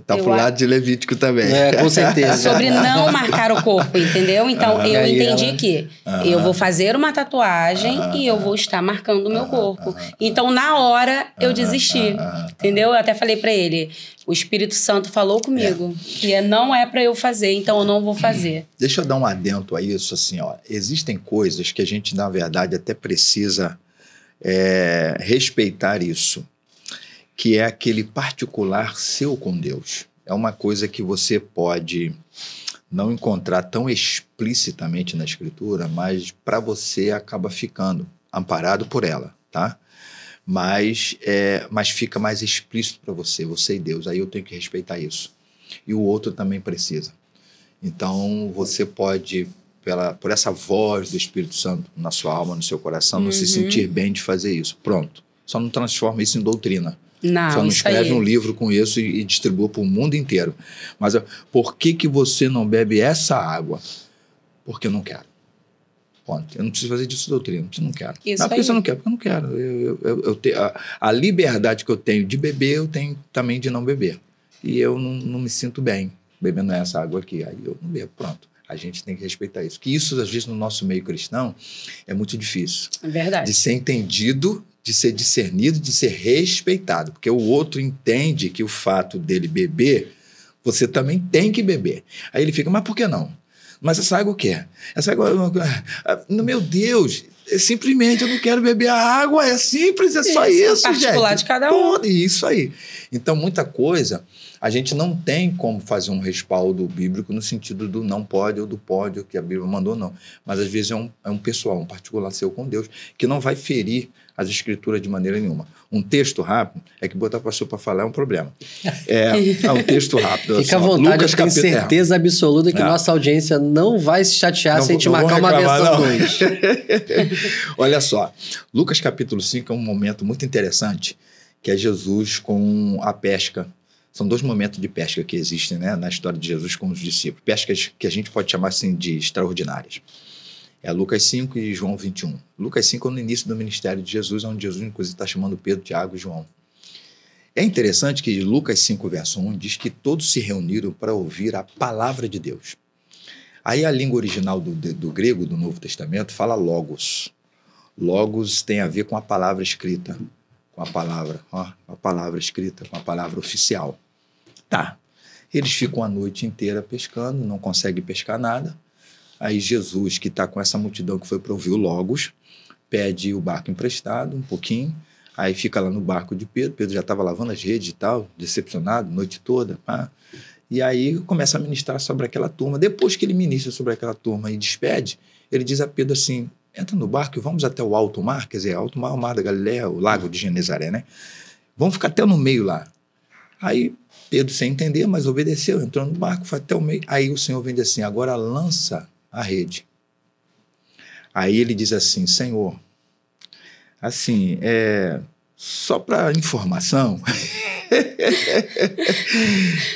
Tá pro lado de Levítico também. Com certeza. Sobre não marcar o corpo, entendeu? Então, eu entendi que eu vou fazer uma tatuagem e eu vou estar marcando o meu corpo. Então, na hora, eu desisti, entendeu? Eu até falei pra ele, o Espírito Santo falou comigo, que não é pra eu fazer, então eu não vou fazer. Deixa eu dar um adendo a isso, assim, ó. Existem coisas que a gente, na verdade, até precisa respeitar isso, que é aquele particular seu com Deus. É uma coisa que você pode não encontrar tão explicitamente na Escritura, mas para você acaba ficando amparado por ela, tá? Mas fica mais explícito para você e Deus. Aí eu tenho que respeitar isso. E o outro também precisa. Então, você pode, por essa voz do Espírito Santo na sua alma, no seu coração, não se sentir bem de fazer isso. Pronto. Só não transforma isso em doutrina. Não, só não escreve aí. Um livro com isso e distribua para o mundo inteiro. Mas por que você não bebe essa água? Porque eu não quero. Ponto. Eu não preciso fazer disso doutrina, porque eu não quero. Isso não, porque aí. você não quer, porque eu não quero. Eu tenho, a liberdade que eu tenho de beber, eu tenho também de não beber. E eu não me sinto bem bebendo essa água aqui. Aí eu não bebo, pronto. A gente tem que respeitar isso. Que isso, às vezes, no nosso meio cristão, é muito difícil. É verdade. De ser entendido, de ser discernido, de ser respeitado. Porque o outro entende que o fato dele beber, você também tem que beber. Aí ele fica, mas por que não? Mas essa água o quê? Essa água... Meu Deus, simplesmente eu não quero beber a água, é simples, é só isso, particular gente. De cada um. Isso aí. Então, muita coisa, a gente não tem como fazer um respaldo bíblico no sentido do não pode ou do pode, o que a Bíblia mandou, não. Mas, às vezes, é um pessoal, um particular seu com Deus, que não vai ferir as escrituras de maneira nenhuma. Um texto rápido, é que botar pastor para falar é um problema. É um texto rápido. Fica à vontade, Lucas, eu tenho certeza absoluta que nossa audiência não vai se chatear se a gente marcar uma versão 2. Olha só, Lucas capítulo 5 é um momento muito interessante, que é Jesus com a pesca. São dois momentos de pesca que existem, né, na história de Jesus com os discípulos. Pescas que a gente pode chamar assim de extraordinárias. É Lucas 5 e João 21. Lucas 5 é no início do ministério de Jesus, onde Jesus, inclusive, está chamando Pedro, Tiago e João. É interessante que Lucas 5, verso 1, diz que todos se reuniram para ouvir a palavra de Deus. Aí a língua original do grego, do Novo Testamento, fala logos. Logos tem a ver com a palavra escrita, com a palavra escrita, com a palavra oficial. Tá. Eles ficam a noite inteira pescando, não conseguem pescar nada. Aí Jesus, que está com essa multidão que foi para ouvir o Logos, pede o barco emprestado um pouquinho, aí fica lá no barco de Pedro, Pedro já estava lavando as redes e tal, decepcionado, noite toda, e aí começa a ministrar sobre aquela turma. Depois que ele ministra sobre aquela turma e despede, ele diz a Pedro assim, entra no barco e vamos até o alto mar, quer dizer, alto mar, o mar da Galileia, o lago de Genezaré, né? Vamos ficar até no meio lá. Aí Pedro, sem entender, mas obedeceu, entrou no barco, foi até o meio. Aí o Senhor vem assim, agora lança a rede. Aí ele diz assim, Senhor, assim, só para informação,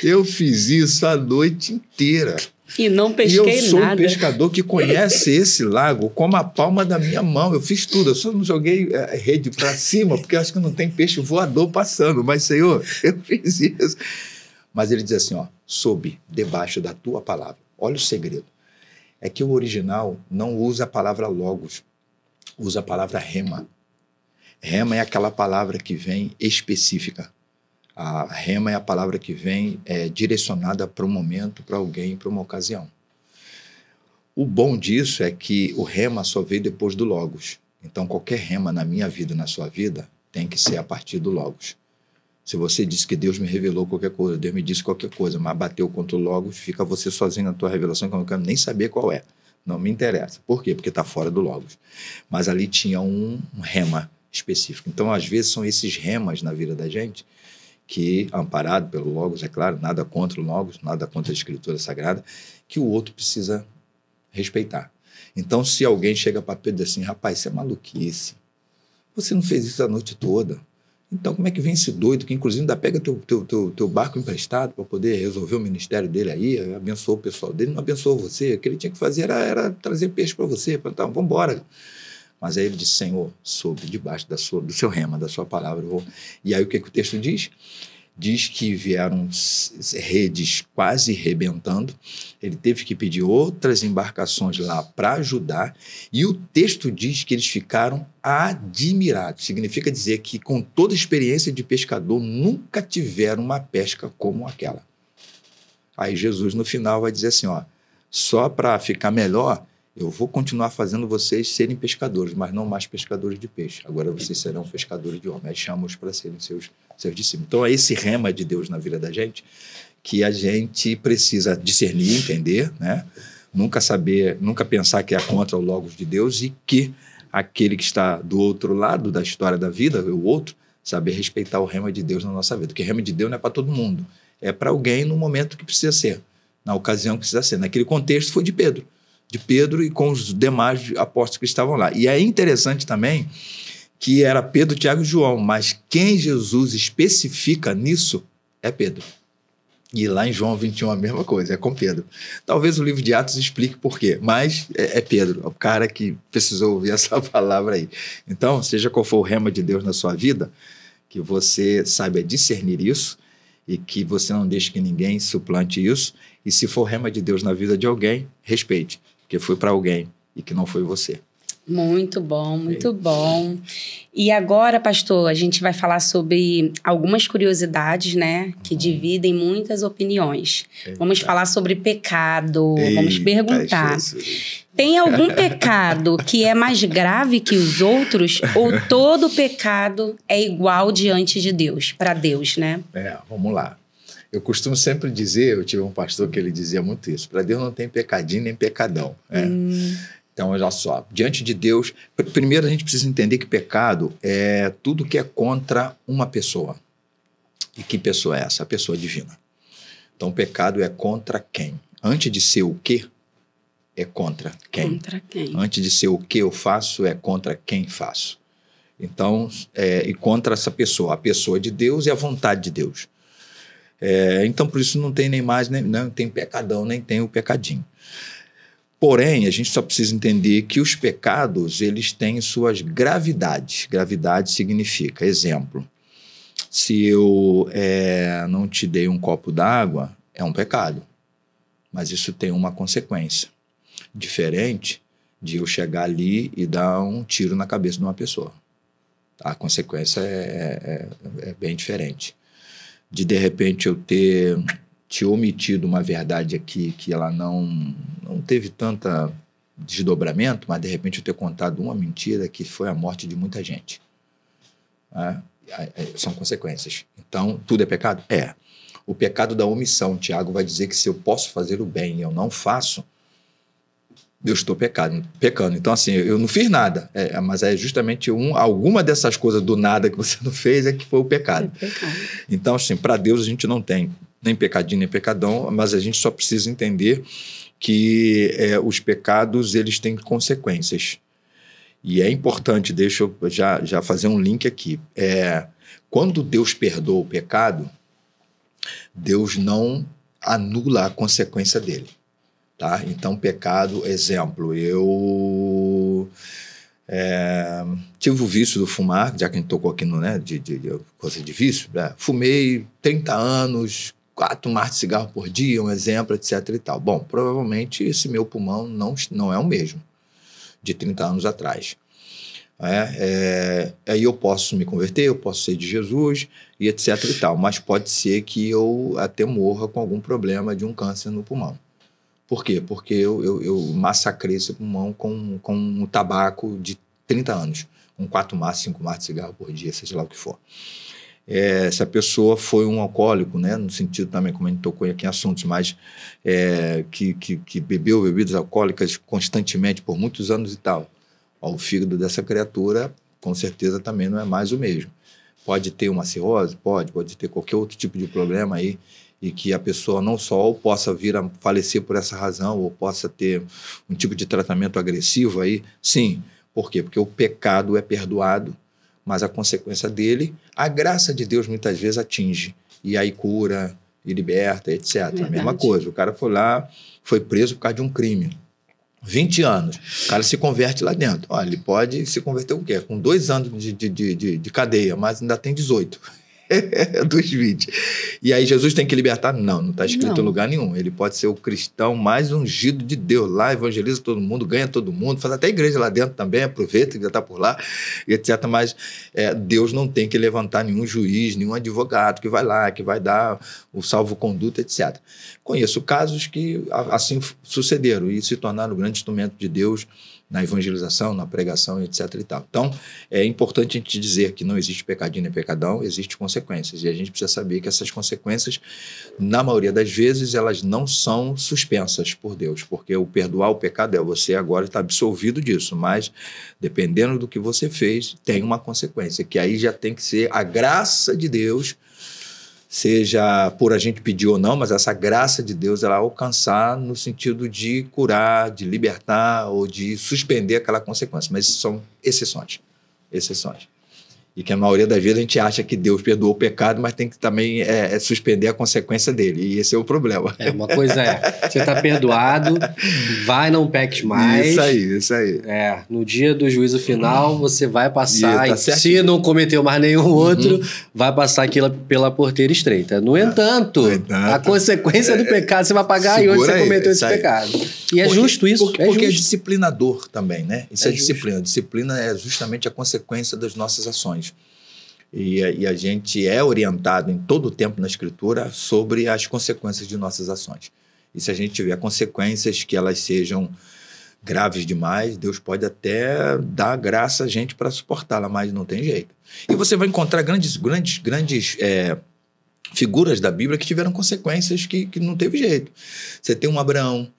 eu fiz isso a noite inteira. E não pesquei nada. E eu sou um pescador que conhece esse lago como a palma da minha mão. Eu fiz tudo, eu só não joguei rede para cima, porque eu acho que não tem peixe voador passando. Mas, Senhor, eu fiz isso. Mas ele diz assim, ó, sob, debaixo da tua palavra. Olha o segredo. É que o original não usa a palavra logos, usa a palavra rema. Rema é aquela palavra que vem específica. A rema é a palavra que vem direcionada para um momento, para alguém, para uma ocasião. O bom disso é que o rema só veio depois do logos. Então, qualquer rema na minha vida, na sua vida, tem que ser a partir do logos. Se você disse que Deus me revelou qualquer coisa, Deus me disse qualquer coisa, mas bateu contra o logos, fica você sozinho na tua revelação, que eu não quero nem saber qual é. Não me interessa. Por quê? Porque está fora do logos. Mas ali tinha um rema específico. Então, às vezes, são esses remas na vida da gente que, amparado pelo logos, é claro, nada contra o logos, nada contra a Escritura Sagrada, que o outro precisa respeitar. Então, se alguém chega para Pedro e diz assim, rapaz, isso é maluquice. Você não fez isso a noite toda. Então, como é que vem esse doido que, inclusive, ainda pega teu barco emprestado para poder resolver o ministério dele aí, abençoou o pessoal dele, não abençoou você. O que ele tinha que fazer era trazer peixe para você. Então, vamos embora. Mas aí ele disse, Senhor, soube debaixo do seu rema, da sua palavra. E aí o que o texto diz? Diz que vieram redes quase rebentando, ele teve que pedir outras embarcações lá para ajudar, e o texto diz que eles ficaram admirados. Significa dizer que, com toda a experiência de pescador, nunca tiveram uma pesca como aquela. Aí Jesus, no final, vai dizer assim, só para ficar melhor, eu vou continuar fazendo vocês serem pescadores, mas não mais pescadores de peixe. Agora vocês serão pescadores de homens. Aí chama-os para serem seus discípulos. Então é esse rema de Deus na vida da gente que a gente precisa discernir, entender, né? Nunca pensar que é contra o logos de Deus, e que aquele que está do outro lado da história da vida, o outro, saber respeitar o rema de Deus na nossa vida. Porque o rema de Deus não é para todo mundo. É para alguém no momento que precisa ser, na ocasião que precisa ser. Naquele contexto foi de Pedro e com os demais apóstolos que estavam lá. E é interessante também que era Pedro, Tiago e João, mas quem Jesus especifica nisso é Pedro. E lá em João 21 a mesma coisa, é com Pedro. Talvez o livro de Atos explique por quê, mas é Pedro, é o cara que precisou ouvir essa palavra aí. Então, seja qual for o rema de Deus na sua vida, que você saiba discernir isso e que você não deixe que ninguém suplante isso. E se for rema de Deus na vida de alguém, respeite, porque foi para alguém e que não foi você. Muito bom, muito bom. E agora, pastor, a gente vai falar sobre algumas curiosidades, né, que dividem muitas opiniões. Eita. Vamos falar sobre pecado, vamos perguntar. Jesus. Tem algum pecado que é mais grave que os outros, ou todo pecado é igual diante de Deus, para Deus, né? Vamos lá. Eu costumo sempre dizer, eu tive um pastor que ele dizia muito isso, para Deus não tem pecadinho nem pecadão. Então, olha só, diante de Deus, primeiro a gente precisa entender que pecado é tudo que é contra uma pessoa. E que pessoa é essa? A pessoa divina. Então, pecado é contra quem? Antes de ser o quê, é contra quem? Contra quem? Antes de ser o que eu faço, é contra quem faço. Então, e contra essa pessoa, a pessoa de Deus e a vontade de Deus. Então, por isso não tem nem mais, não tem pecadão, nem tem o pecadinho. Porém, a gente só precisa entender que os pecados, eles têm suas gravidades. Gravidade significa, exemplo, se eu não te dei um copo d'água, é um pecado. Mas isso tem uma consequência. Diferente de eu chegar ali e dar um tiro na cabeça de uma pessoa. A consequência é bem diferente. De repente, eu ter te omitido uma verdade aqui que ela não teve tanta desdobramento, mas de repente eu ter contado uma mentira que foi a morte de muita gente. São consequências. Então, tudo é pecado? É. O pecado da omissão, Tiago vai dizer que se eu posso fazer o bem e eu não faço, eu estou pecando. Então, assim, eu não fiz nada, mas é justamente alguma dessas coisas do nada que você não fez é que foi o pecado. Então, assim, para Deus a gente não tem nem pecadinho, nem pecadão, mas a gente só precisa entender que os pecados, eles têm consequências. E é importante, deixa eu já fazer um link aqui. Quando Deus perdoa o pecado, Deus não anula a consequência dele. Tá? Então, pecado, exemplo, eu tive o vício do fumar, já que a gente tocou aqui no, de coisa de vício, fumei 30 anos, 4 maços de cigarro por dia, um exemplo, etc. e tal. Bom, provavelmente esse meu pulmão não é o mesmo de 30 anos atrás. Aí eu posso me converter, eu posso ser de Jesus e etc e tal, mas pode ser que eu até morra com algum problema de um câncer no pulmão. Por quê? Porque eu massacrei esse pulmão com um tabaco de 30 anos, com 4 maços, 5 maços de cigarro por dia, seja lá o que for. Se a pessoa foi um alcoólico, né, no sentido também, como a gente tocou aqui em assuntos, mas que bebeu bebidas alcoólicas constantemente por muitos anos e tal, o fígado dessa criatura, com certeza, também não é mais o mesmo. Pode ter uma cirrose? Pode ter qualquer outro tipo de problema aí, e que a pessoa não só possa vir a falecer por essa razão, ou possa ter um tipo de tratamento agressivo aí. Sim. Por quê? Porque o pecado é perdoado, mas a consequência dele, a graça de Deus muitas vezes atinge, e aí cura, e liberta, etc. Verdade. A mesma coisa, o cara foi lá, foi preso por causa de um crime. 20 anos, o cara se converte lá dentro. Olha, ele pode se converter o quê? Com 2 anos de cadeia, mas ainda tem 18. Dos 20. E aí Jesus tem que libertar? Não está escrito em lugar nenhum. Ele pode ser o cristão mais ungido de Deus lá, evangeliza todo mundo, ganha todo mundo, faz até igreja lá dentro também, aproveita que já está por lá, etc. Mas Deus não tem que levantar nenhum juiz, nenhum advogado que vai lá, que vai dar o salvo-conduto, etc. Conheço casos que assim sucederam e se tornaram um grande instrumento de Deus na evangelização, na pregação, etc. e tal. Então, é importante a gente dizer que não existe pecadinho nem pecadão, existem consequências. E a gente precisa saber que essas consequências, na maioria das vezes, elas não são suspensas por Deus, porque o perdoar o pecado você agora está absolvido disso, mas dependendo do que você fez, tem uma consequência, que aí já tem que ser a graça de Deus, seja por a gente pedir ou não, mas essa graça de Deus ela alcançar no sentido de curar, de libertar ou de suspender aquela consequência. Mas são exceções. E que a maioria das vezes a gente acha que Deus perdoou o pecado, mas tem que também suspender a consequência dele. E esse é o problema. Uma coisa você está perdoado, vai, não peques mais. Isso aí. No dia do juízo final, você vai passar, e se não cometeu mais nenhum outro, vai passar aquilo pela porteira estreita. No entanto, a consequência do pecado você vai pagar e onde você cometeu esse pecado. E é justo isso. Porque é disciplinador também, né? Isso é disciplina. Disciplina é justamente a consequência das nossas ações. E a gente é orientado em todo o tempo na Escritura sobre as consequências de nossas ações. E se a gente tiver consequências que elas sejam graves demais, Deus pode até dar graça a gente para suportá-la, mas não tem jeito. E você vai encontrar grandes figuras da Bíblia que tiveram consequências que não teve jeito. Você tem um Abraão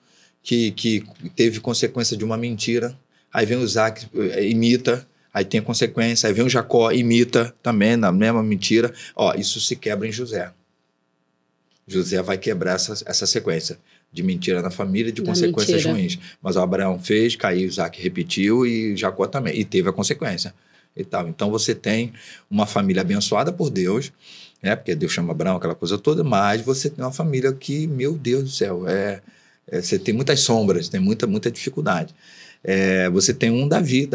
que teve consequência de uma mentira, aí vem o Isaac, imita, aí tem a consequência, aí vem o Jacó, imita também, na mesma mentira. Isso se quebra em José. José vai quebrar essa sequência de mentira na família, de consequências ruins. Mas o Abraão fez, caiu, Isaac repetiu e Jacó também. E teve a consequência. E tal. Então você tem uma família abençoada por Deus, porque Deus chama Abraão, aquela coisa toda, mas você tem uma família que, meu Deus do céu, você tem muitas sombras, tem muita dificuldade. Você tem um Davi,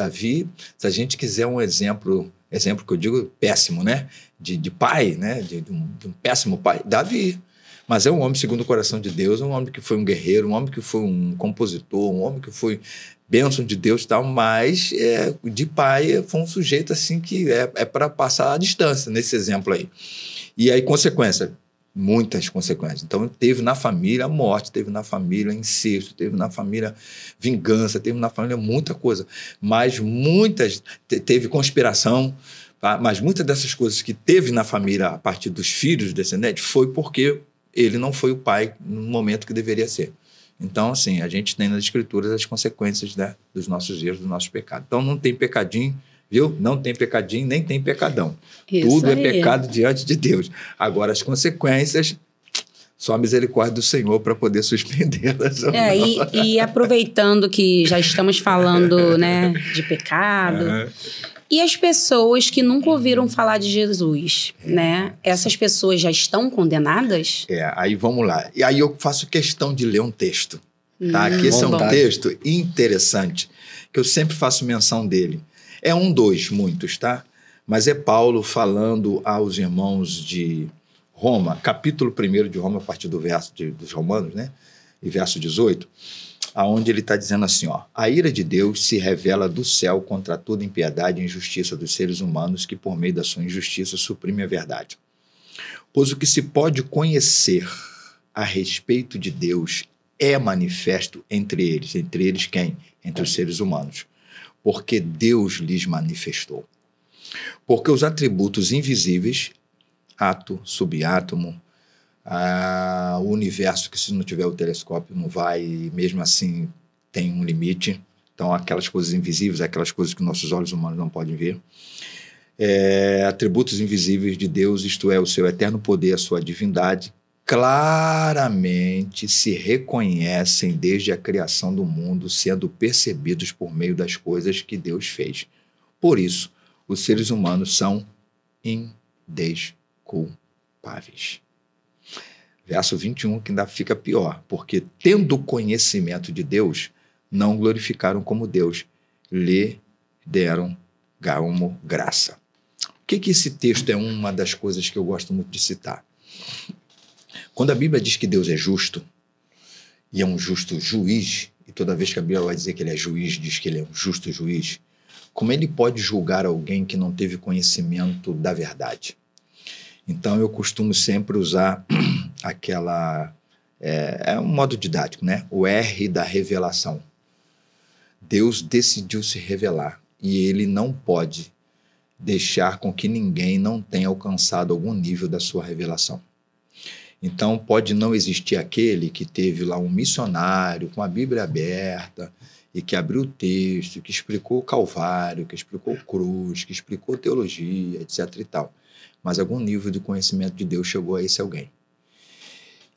se a gente quiser um exemplo que eu digo péssimo, né? De pai, né? De um péssimo pai, Davi. Mas é um homem segundo o coração de Deus, um homem que foi um guerreiro, um homem que foi um compositor, um homem que foi bênção de Deus e tal, mas de pai foi um sujeito assim que é para passar a distância nesse exemplo aí. E aí, consequência, muitas consequências. Então, teve na família morte, teve na família incesto, teve na família vingança, teve na família muita coisa. Mas teve conspiração, tá? Mas muitas dessas coisas que teve na família a partir dos filhos descendentes foi porque ele não foi o pai no momento que deveria ser. Então, assim, a gente tem nas Escrituras as consequências, né, dos nossos erros, dos nossos pecados. Então, não tem pecadinho, viu? Não tem pecadinho, nem tem pecadão. Isso tudo aí. É pecado diante de Deus. Agora, as consequências, só a misericórdia do Senhor para poder suspendê-las. E aproveitando que já estamos falando, né, de pecado, e as pessoas que nunca ouviram falar de Jesus, né? Essas pessoas já estão condenadas? Aí vamos lá. E aí eu faço questão de ler um texto, tá? Que esse é um texto interessante, que eu sempre faço menção dele. É muitos, tá? Mas é Paulo falando aos irmãos de Roma, capítulo 1 de Roma, a partir do verso dos Romanos, né? E verso 18. aonde ele está dizendo assim, ó, a ira de Deus se revela do céu contra toda impiedade e injustiça dos seres humanos que por meio da sua injustiça suprime a verdade. Pois o que se pode conhecer a respeito de Deus é manifesto entre eles. Entre eles quem? Entre os seres humanos. Porque Deus lhes manifestou. Porque os atributos invisíveis, átomo, subátomo, o universo que se não tiver o telescópio não vai, e mesmo assim tem um limite. Então aquelas coisas invisíveis, aquelas coisas que nossos olhos humanos não podem ver. Atributos invisíveis de Deus, isto é, o seu eterno poder, a sua divindade, claramente se reconhecem desde a criação do mundo, sendo percebidos por meio das coisas que Deus fez. Por isso, os seres humanos são indesculpáveis. Verso 21, que ainda fica pior, porque tendo conhecimento de Deus, não glorificaram como Deus, lhe deram graça. O que esse texto é uma das coisas que eu gosto muito de citar? Quando a Bíblia diz que Deus é justo, e é um justo juiz, e toda vez que a Bíblia vai dizer que ele é juiz, diz que ele é um justo juiz, como ele pode julgar alguém que não teve conhecimento da verdade? Então eu costumo sempre usar aquela... é um modo didático, né? O R da revelação. Deus decidiu se revelar, e ele não pode deixar com que ninguém não tenha alcançado algum nível da sua revelação. Então, pode não existir aquele que teve lá um missionário com a Bíblia aberta e que abriu o texto, que explicou o Calvário, que explicou cruz, que explicou teologia, etc. e tal. Mas algum nível de conhecimento de Deus chegou a esse alguém.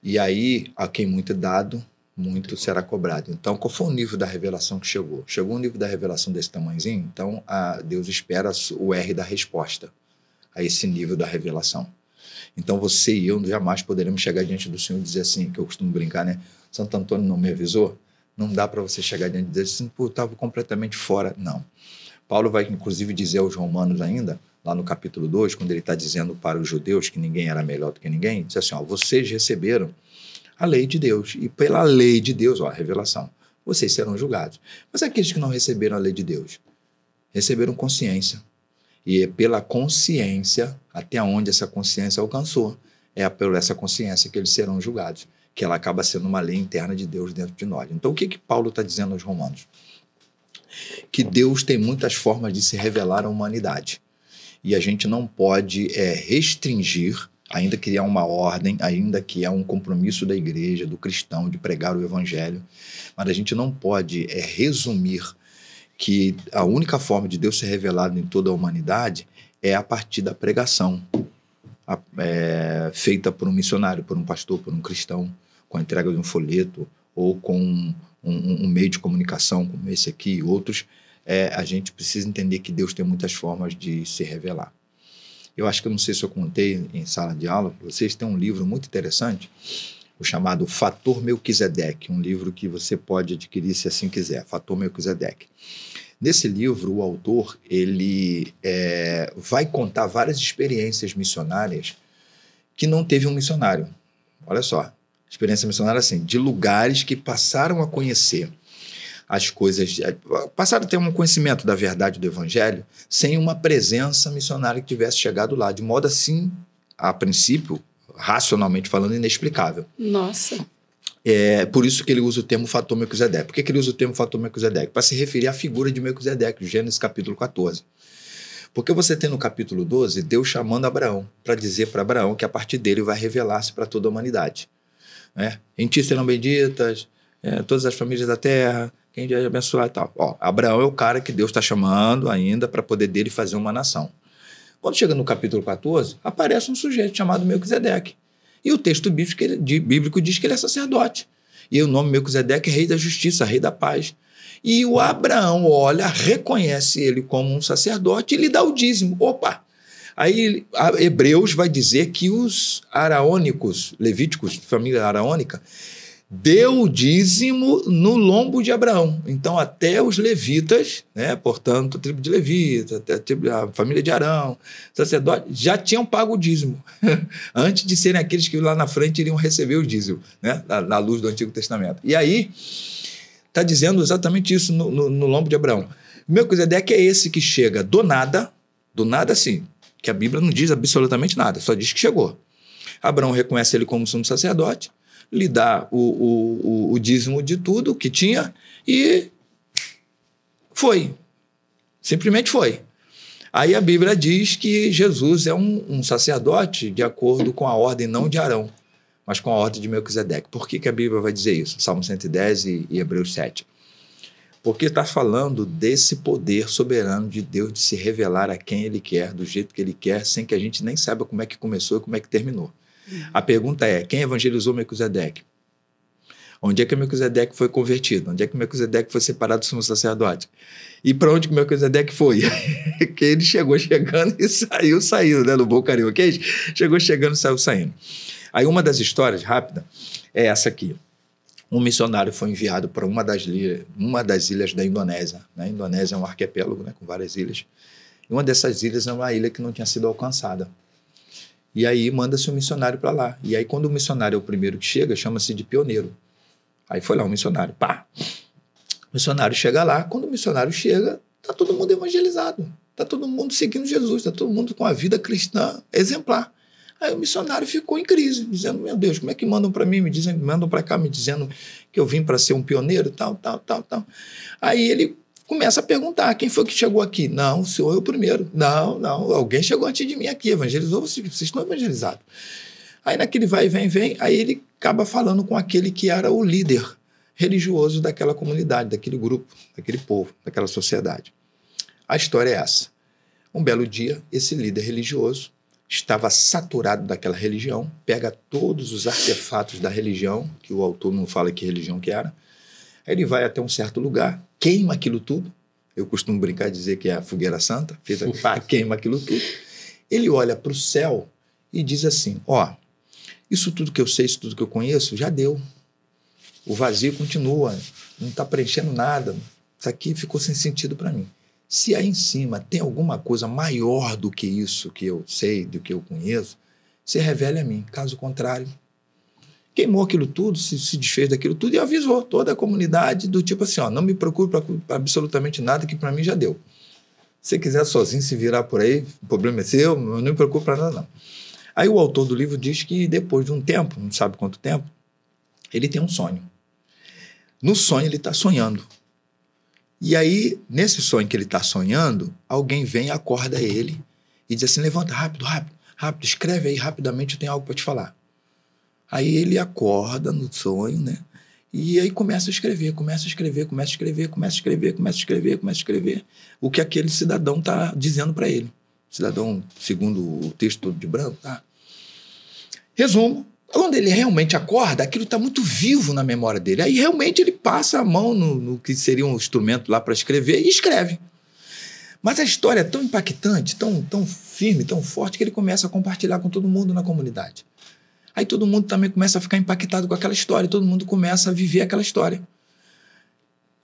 E aí, a quem muito é dado, muito será cobrado. Então, qual foi o nível da revelação que chegou? Chegou um nível da revelação desse tamanhozinho? Então, Deus espera o R da resposta a esse nível da revelação. Então, você e eu jamais poderemos chegar diante do Senhor e dizer assim, que eu costumo brincar, né? Santo Antônio não me avisou? Não dá para você chegar diante e dizer assim, pô, eu estava completamente fora. Não. Paulo vai, inclusive, dizer aos romanos ainda, lá no capítulo 2, quando ele está dizendo para os judeus que ninguém era melhor do que ninguém, diz assim, ó, vocês receberam a lei de Deus, e pela lei de Deus, ó, a revelação, vocês serão julgados. Mas aqueles que não receberam a lei de Deus, receberam consciência. E é pela consciência, até onde essa consciência alcançou, é por essa consciência que eles serão julgados, que ela acaba sendo uma lei interna de Deus dentro de nós. Então, o que Paulo está dizendo aos romanos? Que Deus tem muitas formas de se revelar à humanidade. E a gente não pode restringir, ainda que há uma ordem, ainda que há um compromisso da igreja, do cristão, de pregar o evangelho, mas a gente não pode resumir que a única forma de Deus ser revelado em toda a humanidade é a partir da pregação, feita por um missionário, por um pastor, por um cristão, com a entrega de um folheto ou com um meio de comunicação como esse aqui e outros. A gente precisa entender que Deus tem muitas formas de se revelar. Eu acho que eu não sei se eu contei em sala de aula, vocês têm um livro muito interessante, o chamado Fator Melquisedeque, um livro que você pode adquirir se assim quiser, Fator Melquisedeque. Nesse livro, o autor ele vai contar várias experiências missionárias que não teve um missionário. Olha só, experiência missionária assim, de lugares que passaram a conhecer as coisas, passaram a ter um conhecimento da verdade do evangelho sem uma presença missionária que tivesse chegado lá, de modo assim, a princípio, racionalmente falando, inexplicável. Nossa. Por isso que ele usa o termo fator Melquisedeque. Por que ele usa o termo fator Melquisedeque? Para se referir à figura de Melquisedeque, Gênesis capítulo 14. Porque você tem no capítulo 12 Deus chamando Abraão para dizer para Abraão que a partir dele vai revelar-se para toda a humanidade. Em ti serão benditas todas as famílias da terra, quem vai abençoar e tal. Abraão é o cara que Deus está chamando ainda para poder dele fazer uma nação. Quando chega no capítulo 14, aparece um sujeito chamado Melquisedeque. E o texto bíblico diz que ele é sacerdote. E o nome Melquisedeque é rei da justiça, rei da paz. E o Abraão olha, reconhece ele como um sacerdote e lhe dá o dízimo. Opa! Aí Hebreus vai dizer que os araônicos, levíticos, família araônica, deu o dízimo no lombo de Abraão. Então, até os levitas, portanto, a tribo de Levita, a família de Arão, sacerdote, já tinham pago o dízimo, antes de serem aqueles que lá na frente iriam receber o dízimo, na luz do Antigo Testamento. E aí, Está dizendo exatamente isso no lombo de Abraão. Melquisedeque é esse que chega do nada assim, que a Bíblia não diz absolutamente nada, só diz que chegou. Abraão reconhece ele como sumo sacerdote, lhe dá o dízimo de tudo que tinha e foi. Simplesmente foi. Aí a Bíblia diz que Jesus é um sacerdote de acordo com a ordem não de Arão, mas com a ordem de Melquisedeque. Por que a Bíblia vai dizer isso? Salmo 110 e Hebreus 7. Porque está falando desse poder soberano de Deus de se revelar a quem Ele quer, do jeito que Ele quer, sem que a gente nem saiba como é que começou e como é que terminou. A pergunta é, quem evangelizou Melquisedeque? Onde é que Melquisedeque foi convertido? Onde é que Melquisedeque foi separado do sumo sacerdote? E para onde que Melquisedeque foi? Que ele chegou chegando e saiu saindo, né? No bom carioquês, chegou chegando e saiu saindo. Aí uma das histórias, rápida, é essa aqui. Um missionário foi enviado para uma das ilhas da Indonésia. A Indonésia é um arquipélago, né, com várias ilhas. E uma dessas ilhas é uma ilha que não tinha sido alcançada. E aí manda-se um missionário para lá. E aí quando o missionário é o primeiro que chega, chama-se de pioneiro. Aí foi lá um missionário, pá! O missionário chega lá, quando o missionário chega, está todo mundo evangelizado, está todo mundo seguindo Jesus, está todo mundo com a vida cristã exemplar. Aí o missionário ficou em crise, dizendo, meu Deus, como é que mandam para mim, mandam para cá, me dizendo que eu vim para ser um pioneiro, tal. Aí ele começa a perguntar, quem foi que chegou aqui? Não, o senhor é o primeiro. Não, alguém chegou antes de mim aqui, evangelizou, vocês estão evangelizados. Aí naquele vai e vem, aí ele acaba falando com aquele que era o líder religioso daquela comunidade, daquele grupo, daquele povo, daquela sociedade. A história é essa. Um belo dia, esse líder religioso estava saturado daquela religião, pega todos os artefatos da religião, que o autor não fala que religião que era, aí ele vai até um certo lugar, queima aquilo tudo, eu costumo brincar e dizer que é a fogueira santa, queima aquilo tudo, ele olha para o céu e diz assim, isso tudo que eu sei, isso tudo que eu conheço, já deu. O vazio continua, não está preenchendo nada. Isso aqui ficou sem sentido para mim. Se aí em cima tem alguma coisa maior do que isso que eu sei, do que eu conheço, se revele a mim. Caso contrário, queimou aquilo tudo, se desfez daquilo tudo e avisou toda a comunidade do tipo assim, não me procure para absolutamente nada que para mim já deu. Se você quiser sozinho se virar por aí, o problema é seu, eu não me preocupo para nada não. Aí o autor do livro diz que depois de um tempo, não sabe quanto tempo, ele tem um sonho. No sonho ele está sonhando. E aí, nesse sonho que ele está sonhando, alguém vem e acorda ele e diz assim, levanta, rápido, escreve aí rapidamente, eu tenho algo para te falar. Aí ele acorda no sonho, né? E aí começa a escrever o que aquele cidadão está dizendo para ele. Cidadão, segundo o texto todo de branco, tá? Resumo, quando ele realmente acorda, aquilo está muito vivo na memória dele. Aí realmente ele passa a mão no que seria um instrumento lá para escrever e escreve. Mas a história é tão impactante, tão firme, tão forte, que ele começa a compartilhar com todo mundo na comunidade. Aí todo mundo também começa a ficar impactado com aquela história, todo mundo começa a viver aquela história.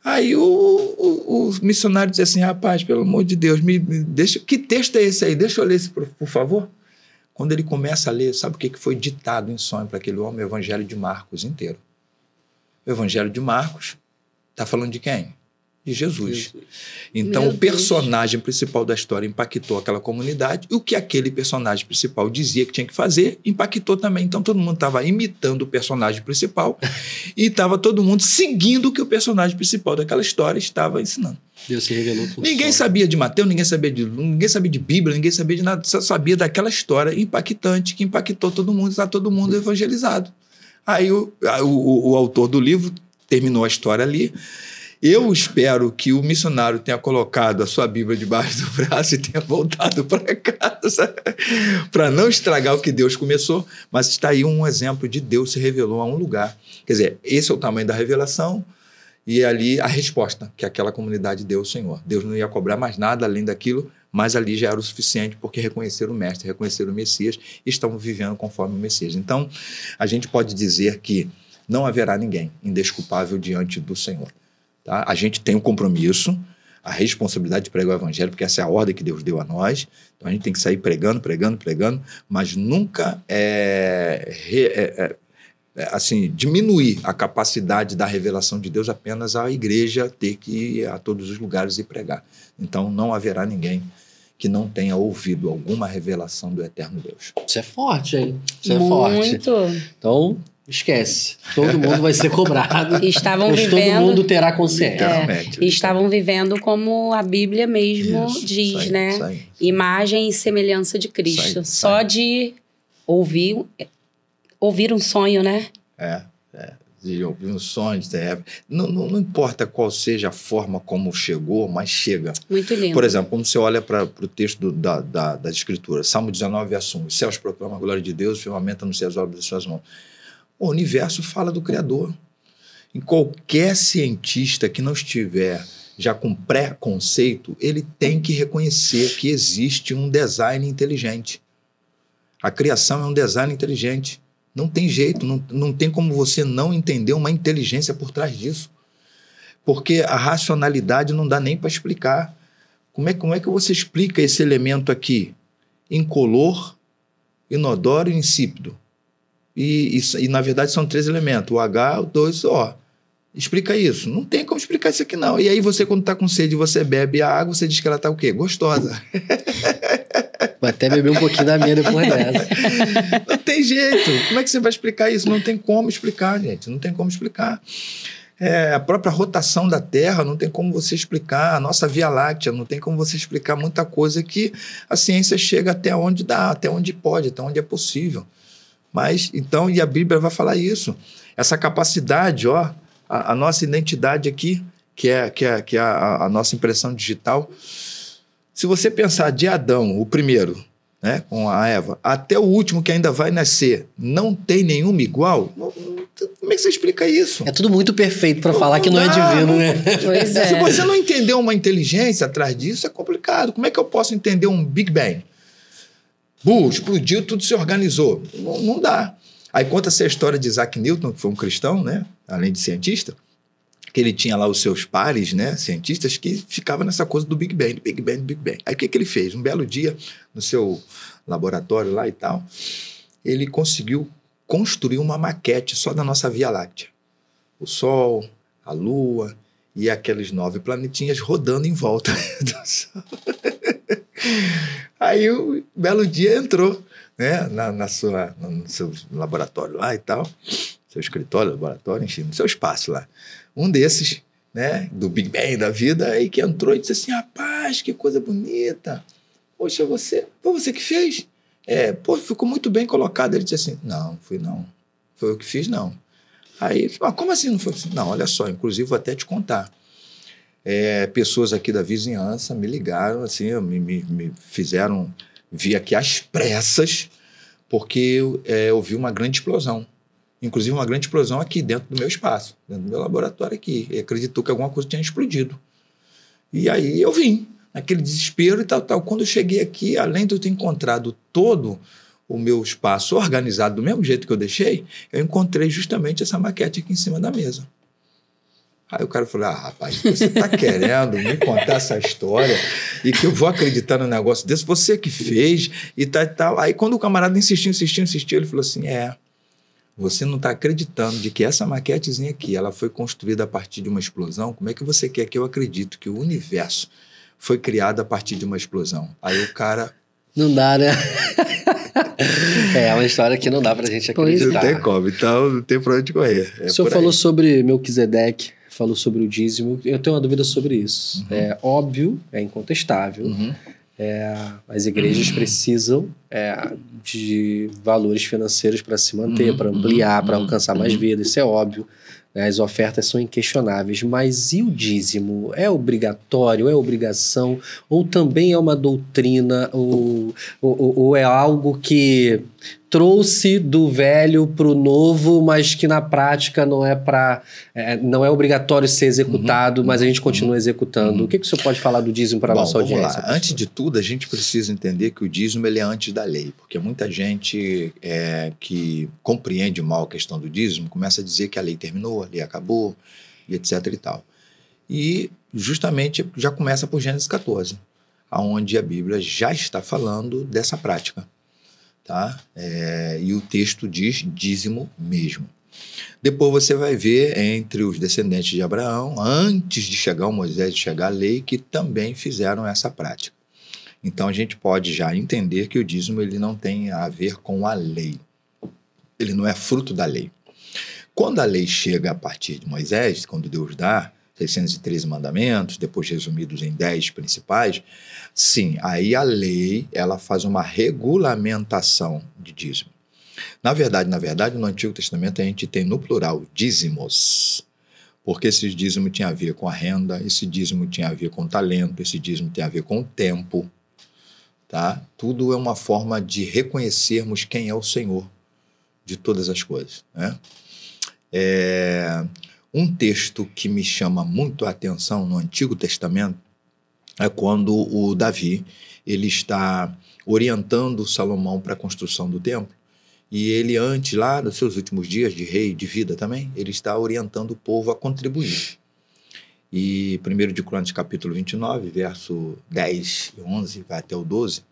Aí o missionário disse assim, rapaz, pelo amor de Deus, me deixa, que texto é esse aí? Deixa eu ler esse, por favor. Quando ele começa a ler, sabe o que foi ditado em sonho para aquele homem? O Evangelho de Marcos inteiro. O Evangelho de Marcos está falando de quem? De Jesus. Então, o personagem principal da história impactou aquela comunidade e o que aquele personagem principal dizia que tinha que fazer impactou também. Então, todo mundo estava imitando o personagem principal e estava todo mundo seguindo o que o personagem principal daquela história estava ensinando. Deus se revelou por Ninguém sabia de Mateus, ninguém sabia de Bíblia, ninguém sabia de nada, só sabia daquela história impactante que impactou todo mundo, está todo mundo evangelizado. Aí o autor do livro terminou a história ali. Eu espero que o missionário tenha colocado a sua Bíblia debaixo do braço e tenha voltado para casa para não estragar o que Deus começou, mas está aí um exemplo de Deus se revelou a um lugar. Quer dizer, esse é o tamanho da revelação e ali a resposta que aquela comunidade deu ao Senhor. Deus não ia cobrar mais nada além daquilo, mas ali já era o suficiente porque reconheceram o Mestre, reconheceram o Messias e estão vivendo conforme o Messias. Então, a gente pode dizer que não haverá ninguém indesculpável diante do Senhor. Tá? A gente tem um compromisso, a responsabilidade de pregar o Evangelho, porque essa é a ordem que Deus deu a nós. Então a gente tem que sair pregando, mas nunca assim, diminuir a capacidade da revelação de Deus apenas a igreja ter que ir a todos os lugares e pregar. Então, não haverá ninguém que não tenha ouvido alguma revelação do eterno Deus. Isso é forte, hein? Isso é forte. Muito. Então, esquece. Todo mundo vai ser cobrado. E estavam Todo vivendo... mundo terá consciência. Literalmente. E estavam vivendo como a Bíblia mesmo Isso, diz, isso aí, né? isso aí. Imagem e semelhança de Cristo. Isso aí, isso Só aí. de ouvir um sonho, né? De ouvir um sonho, não importa qual seja a forma como chegou, mas chega. Muito lindo. Por exemplo, quando você olha para o texto das Escrituras, Salmo 19, verso 1, os céus proclamam a glória de Deus, o firmamento anuncia as obras das suas mãos. O universo fala do Criador. Em qualquer cientista que não estiver já com pré-conceito, ele tem que reconhecer que existe um design inteligente. A criação é um design inteligente. Não tem jeito, não tem como você não entender uma inteligência por trás disso. Porque a racionalidade não dá nem para explicar. Como é que você explica esse elemento aqui? Incolor, inodoro e insípido. E na verdade são 3 elementos, o H, o 2 e o O. Explica isso. Não tem como explicar isso aqui não. E aí você, quando está com sede, você bebe a água, você diz que ela está o quê? Gostosa. Vou até beber um pouquinho da minha depois dessa. Não tem jeito. Como é que você vai explicar isso? Não tem como explicar, gente. Não tem como explicar. A própria rotação da Terra não tem como você explicar. A nossa Via Láctea não tem como você explicar muita coisa que a ciência chega até onde dá, até onde pode, até onde é possível. Mas, então, e a Bíblia vai falar isso. Essa capacidade, a nossa identidade aqui, que é a nossa impressão digital. Se você pensar de Adão, o primeiro, né, com a Eva, até o último que ainda vai nascer, não tem nenhuma igual, como é que você explica isso? É tudo muito perfeito para falar que não é divino, né? Pois é. Se você não entender uma inteligência atrás disso, é complicado. Como é que eu posso entender um Big Bang? Explodiu, tudo se organizou. Não dá. Aí conta-se a história de Isaac Newton, que foi um cristão, né, além de cientista, que ele tinha lá os seus pares, né, cientistas, que ficavam nessa coisa do Big Bang, Big Bang, Big Bang. Aí o que ele fez? Um belo dia, no seu laboratório lá e tal, ele conseguiu construir uma maquete só da nossa Via Láctea. O Sol, a Lua e aqueles 9 planetinhas rodando em volta do Sol. Aí um belo dia entrou, né, no seu laboratório lá e tal, seu escritório, laboratório, enfim, no seu espaço lá. Um desses, né, do Big Bang da vida, aí que entrou e disse assim, rapaz, que coisa bonita. Poxa, foi você que fez? Pô, ficou muito bem colocado. Ele disse assim, não, fui não. Foi eu que fiz, não. Aí, como assim não foi? Não, olha só, inclusive vou até te contar. Pessoas aqui da vizinhança me ligaram, assim, me fizeram vir aqui às pressas, porque eu vi uma grande explosão. Inclusive uma grande explosão aqui dentro do meu espaço, dentro do meu laboratório aqui. E acreditou que alguma coisa tinha explodido. E aí eu vim, naquele desespero e tal. Quando eu cheguei aqui, além de eu ter encontrado todo o meu espaço organizado do mesmo jeito que eu deixei, eu encontrei justamente essa maquete aqui em cima da mesa. Aí o cara falou, rapaz, você está querendo me contar essa história e que eu vou acreditar no negócio desse? Você que fez e tal e tal. Aí quando o camarada insistiu, ele falou assim, você não está acreditando de que essa maquetezinha aqui, ela foi construída a partir de uma explosão? Como é que você quer que eu acredite que o universo foi criado a partir de uma explosão? Aí o cara... Não dá, né? É uma história que não dá pra gente acreditar. Não tem como, então não tem pra onde correr. O senhor falou sobre Melquisedeque, falou sobre o dízimo. Eu tenho uma dúvida sobre isso. Uhum. É óbvio, é incontestável. Uhum. As igrejas precisam de valores financeiros para se manter, para ampliar, para alcançar mais vidas. Isso é óbvio. As ofertas são inquestionáveis. Mas e o dízimo? É obrigatório? É obrigação? Ou também é uma doutrina? Ou é algo que trouxe do velho para o novo, mas que na prática não é obrigatório ser executado, mas a gente continua executando. O que o senhor pode falar do dízimo para a nossa audiência? Vamos lá. Antes de tudo, a gente precisa entender que o dízimo ele é antes da lei, porque muita gente que compreende mal a questão do dízimo começa a dizer que a lei terminou, a lei acabou, e etc. e tal. E justamente já começa por Gênesis 14, onde a Bíblia já está falando dessa prática. Tá? E o texto diz dízimo mesmo. Depois você vai ver entre os descendentes de Abraão, antes de chegar o Moisés, de chegar a lei, que também fizeram essa prática. Então a gente pode já entender que o dízimo ele não tem a ver com a lei. Ele não é fruto da lei. Quando a lei chega a partir de Moisés, quando Deus dá 613 mandamentos, depois resumidos em 10 principais, sim, aí a lei ela faz uma regulamentação de dízimo. Na verdade, no Antigo Testamento a gente tem no plural dízimos, porque esse dízimo tinha a ver com a renda, esse dízimo tinha a ver com o talento, esse dízimo tem a ver com o tempo, tá? Tudo é uma forma de reconhecermos quem é o Senhor de todas as coisas, né? Um texto que me chama muito a atenção no Antigo Testamento é quando o Davi ele está orientando Salomão para a construção do templo. E ele, antes, lá nos seus últimos dias de rei, de vida também, ele está orientando o povo a contribuir. E 1 de Crônicas, capítulo 29, verso 10 e 11, vai até o 12,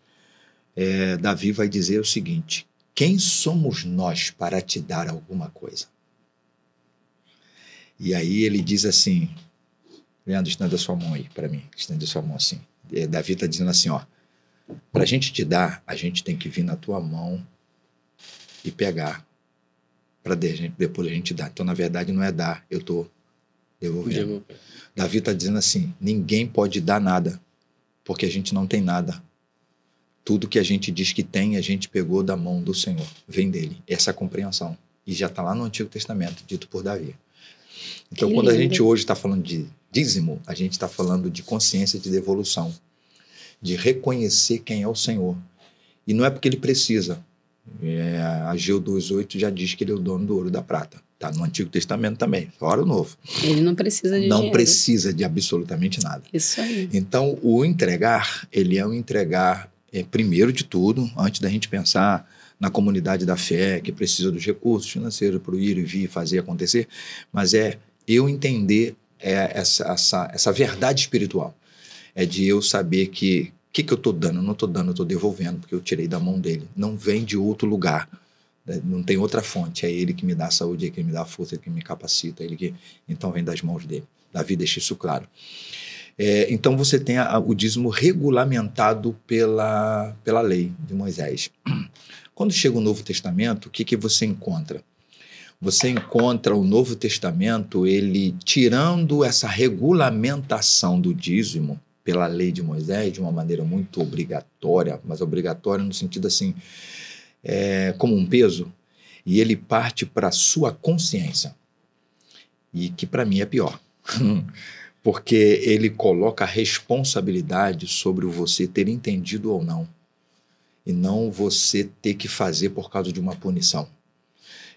Davi vai dizer o seguinte: quem somos nós para te dar alguma coisa? E aí ele diz assim, Leandro, estenda a sua mão aí para mim, estenda a sua mão assim. Davi está dizendo assim, ó, para a gente te dar, a gente tem que vir na tua mão e pegar, para depois a gente dar. Então, na verdade, não é dar, eu estou devolvendo. Davi está dizendo assim, ninguém pode dar nada, porque a gente não tem nada. Tudo que a gente diz que tem, a gente pegou da mão do Senhor, vem dele. Essa compreensão. E já está lá no Antigo Testamento, dito por Davi. Então, Que quando lindo. a gente hoje está falando de dízimo, a gente está falando de consciência de devolução, de reconhecer quem é o Senhor. E não é porque ele precisa. Ageu 2,8 já diz que ele é o dono do ouro e da prata. Está no Antigo Testamento também, fora o Novo. Ele não precisa de Não dinheiro. precisa de absolutamente nada. Isso aí. Então, o entregar, ele é um entregar, primeiro de tudo, antes da gente pensar na comunidade da fé, que precisa dos recursos financeiros para ir e vir fazer acontecer, mas eu entender essa verdade espiritual. É de eu saber que o que eu estou dando? Eu não estou dando, eu estou devolvendo, porque eu tirei da mão dele. Não vem de outro lugar. Não tem outra fonte. É ele que me dá a saúde, é ele que me dá a força, é ele que me capacita, então vem das mãos dele. Davi deixa isso claro. Então você tem o dízimo regulamentado pela lei de Moisés. Quando chega o Novo Testamento, o que você encontra? Você encontra o Novo Testamento, ele tirando essa regulamentação do dízimo pela lei de Moisés, de uma maneira muito obrigatória, mas obrigatória no sentido assim, como um peso, e ele parte para a sua consciência, e que para mim é pior, porque ele coloca a responsabilidade sobre você ter entendido ou não, e não você ter que fazer por causa de uma punição.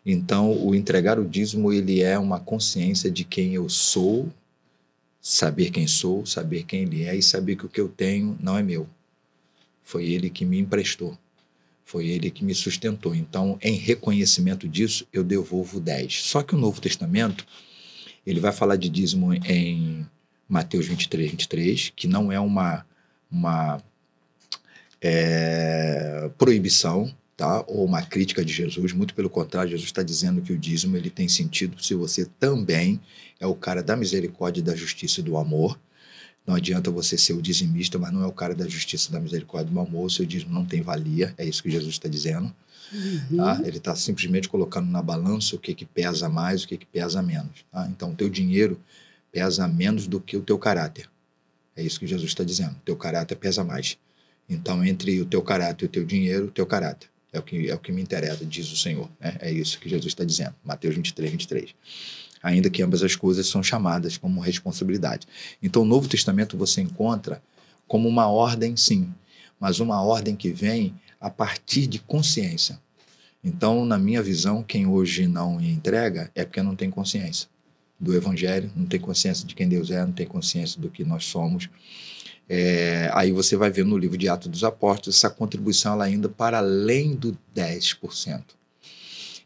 Então, o entregar o dízimo, ele é uma consciência de quem eu sou, saber quem sou, saber quem ele é e saber que o que eu tenho não é meu. Foi ele que me emprestou. Foi ele que me sustentou. Então, em reconhecimento disso, eu devolvo 10. Só que o Novo Testamento, ele vai falar de dízimo em Mateus 23, que não é uma proibição, tá? Ou uma crítica de Jesus. Muito pelo contrário, Jesus está dizendo que o dízimo ele tem sentido se você também é o cara da misericórdia, da justiça e do amor. Não adianta você ser o dizimista, mas não é o cara da justiça, da misericórdia e do amor. O seu dízimo não tem valia, é isso que Jesus está dizendo. Uhum. Tá? Ele está simplesmente colocando na balança o que pesa mais, o que pesa menos. Tá? Então, o teu dinheiro pesa menos do que o teu caráter. É isso que Jesus está dizendo. O teu caráter pesa mais. Então, entre o teu caráter e o teu dinheiro, o teu caráter. É o que me interessa, diz o Senhor. Né? É isso que Jesus está dizendo. Mateus 23. Ainda que ambas as coisas são chamadas como responsabilidade. Então, o Novo Testamento você encontra como uma ordem, sim, mas uma ordem que vem a partir de consciência. Então, na minha visão, quem hoje não entrega é porque não tem consciência do Evangelho, não tem consciência de quem Deus é, não tem consciência do que nós somos. Aí você vai ver no livro de Atos dos Apóstolos essa contribuição ela ainda para além do 10%.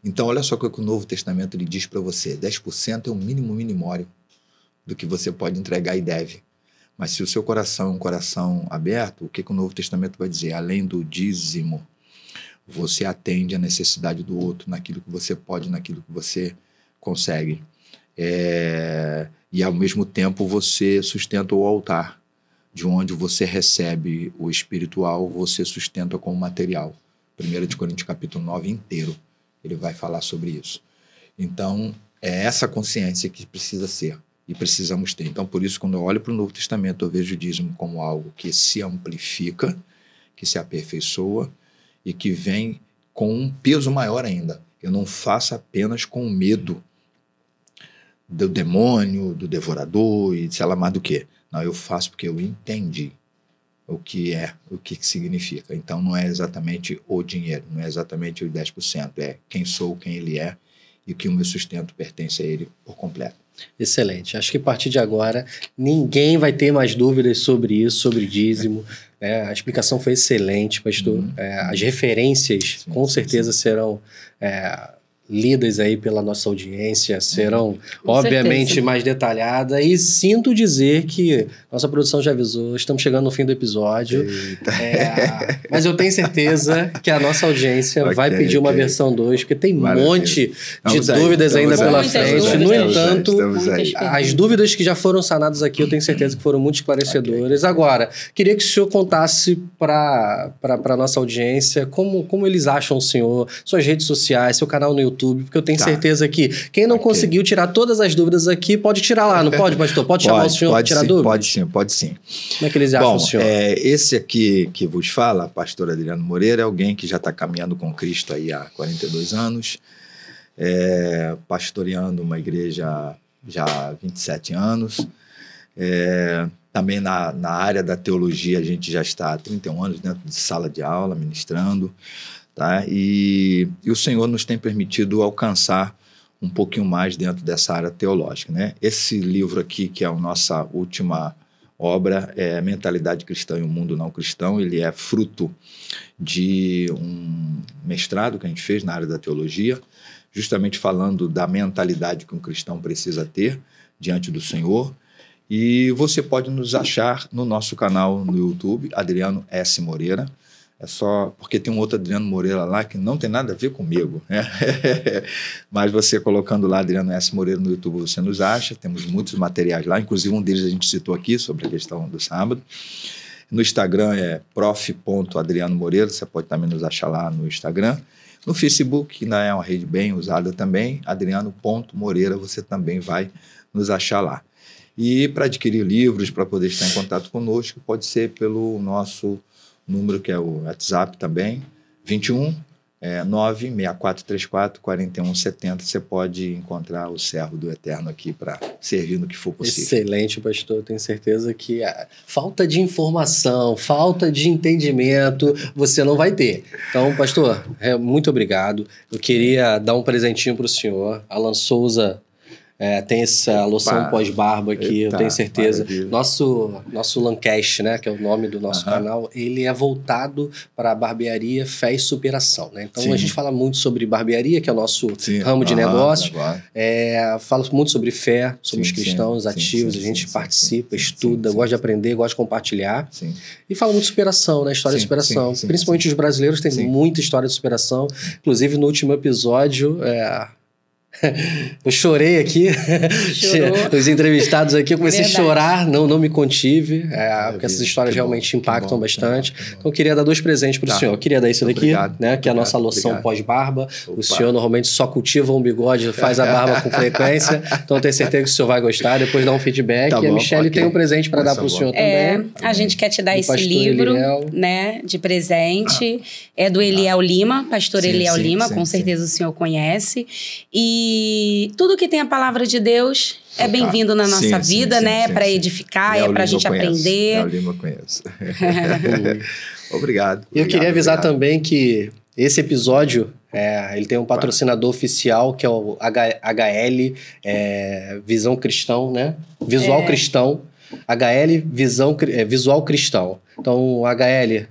Então, olha só o que o Novo Testamento ele diz para você. 10% é o mínimo minimório do que você pode entregar e deve. Mas se o seu coração é um coração aberto, o que o Novo Testamento vai dizer? Além do dízimo, você atende a necessidade do outro naquilo que você pode, naquilo que você consegue. E ao mesmo tempo você sustenta o altar, de onde você recebe o espiritual, você sustenta com o material. 1 Coríntios capítulo 9 inteiro, ele vai falar sobre isso. Então, é essa consciência que precisa ser e precisamos ter. Então, por isso, quando eu olho para o Novo Testamento, eu vejo o dízimo como algo que se amplifica, que se aperfeiçoa e que vem com um peso maior ainda. Eu não faço apenas com medo do demônio, do devorador e sei lá mais do que. Não, eu faço porque eu entendi o que significa. Então, não é exatamente o dinheiro, não é exatamente os 10%, é quem sou, quem ele é e que o meu sustento pertence a ele por completo. Excelente. Acho que a partir de agora ninguém vai ter mais dúvidas sobre isso, sobre dízimo. A explicação foi excelente, pastor. As referências com certeza serão lidas aí pela nossa audiência, serão obviamente mais detalhadas, e sinto dizer que nossa produção já avisou, estamos chegando no fim do episódio, mas eu tenho certeza que a nossa audiência vai pedir uma versão 2, porque tem um monte de dúvidas ainda pela frente. No entanto, as dúvidas que já foram sanadas aqui, eu tenho certeza que foram muito esclarecedoras. Agora, queria que o senhor contasse para a nossa audiência como eles acham o senhor, suas redes sociais, seu canal no YouTube, porque eu tenho certeza que quem não conseguiu tirar todas as dúvidas aqui, pode tirar lá, não pode, pastor? Pode chamar o senhor para tirar dúvidas? Pode sim. Como é que eles acham o senhor? Esse aqui que vos fala, pastor Adriano Moreira, é alguém que já está caminhando com Cristo aí há 42 anos, pastoreando uma igreja já há 27 anos, também na área da teologia a gente já está há 31 anos dentro de sala de aula, ministrando, tá? E o Senhor nos tem permitido alcançar um pouquinho mais dentro dessa área teológica, né? Esse livro aqui, que é a nossa última obra, é Mentalidade Cristã e o Mundo Não Cristão. Ele é fruto de um mestrado que a gente fez na área da teologia, justamente falando da mentalidade que um cristão precisa ter diante do Senhor. E você pode nos achar no nosso canal no YouTube, Adriano S. Moreira. É só porque tem um outro Adriano Moreira lá que não tem nada a ver comigo, né? Mas você colocando lá Adriano S. Moreira no YouTube, você nos acha. Temos muitos materiais lá, inclusive um deles a gente citou aqui sobre a questão do sábado. No Instagram é prof.adriano Moreira, você pode também nos achar lá no Instagram. No Facebook, que não é uma rede bem usada também, adriano.moreira, você também vai nos achar lá. E para adquirir livros, para poder estar em contato conosco, pode ser pelo nosso número, que é o WhatsApp também, 21 96434-4170. Você pode encontrar o servo do Eterno aqui para servir no que for possível. Excelente, pastor. Tenho certeza que a falta de informação, falta de entendimento, você não vai ter. Então, pastor, muito obrigado. Eu queria dar um presentinho para o senhor. Alan Souza tem essa loção pós-barba aqui, eu tenho certeza. Nosso Lancast, né, que é o nome do nosso canal, ele é voltado para a barbearia, fé e superação, né? Então a gente fala muito sobre barbearia, que é o nosso ramo de negócio. Fala muito sobre fé, somos cristãos ativos, a gente participa, estuda, gosta de aprender, gosta de compartilhar. E fala muito de superação, né? História de superação. Principalmente os brasileiros têm muita história de superação. Inclusive, no último episódio, eu chorei aqui, os entrevistados aqui, eu comecei a chorar, não me contive, porque essas histórias realmente impactam bastante. Então eu queria dar 2 presentes para o senhor. Eu queria dar esse daqui, né, que é a nossa loção pós-barba. O senhor normalmente só cultiva um bigode, faz a barba com frequência, então eu tenho certeza que o senhor vai gostar, depois dá um feedback. E a Michelle tem um presente para dar para o senhor também. A gente quer te dar esse livro, né, de presente. É do Eliel Lima, pastor Eliel Lima, com certeza o senhor conhece. E tudo que tem a palavra de Deus é bem-vindo na nossa vida, né? Para edificar, é para a gente aprender. Eliel Lima eu conheço. Obrigado. E eu queria avisar também que esse episódio, ele tem um patrocinador oficial, que é o HL Visão Cristão, né? Visual Cristão. HL Visual Cristão. Então, o HL,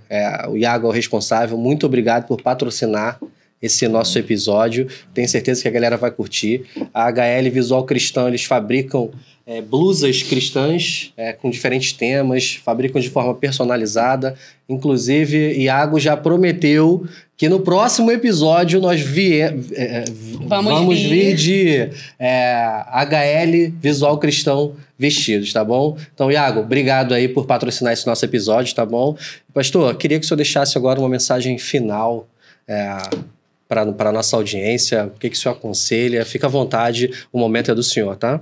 o Iago é o responsável. Muito obrigado por patrocinar esse nosso episódio. Tenho certeza que a galera vai curtir. A HL Visual Cristão, eles fabricam blusas cristãs com diferentes temas, fabricam de forma personalizada. Inclusive, Iago já prometeu que no próximo episódio nós vamos vir de HL Visual Cristão vestidos, tá bom? Então, Iago, obrigado aí por patrocinar esse nosso episódio, tá bom? Pastor, queria que o senhor deixasse agora uma mensagem final para a nossa audiência. O que o senhor aconselha? Fica à vontade, o momento é do senhor, tá?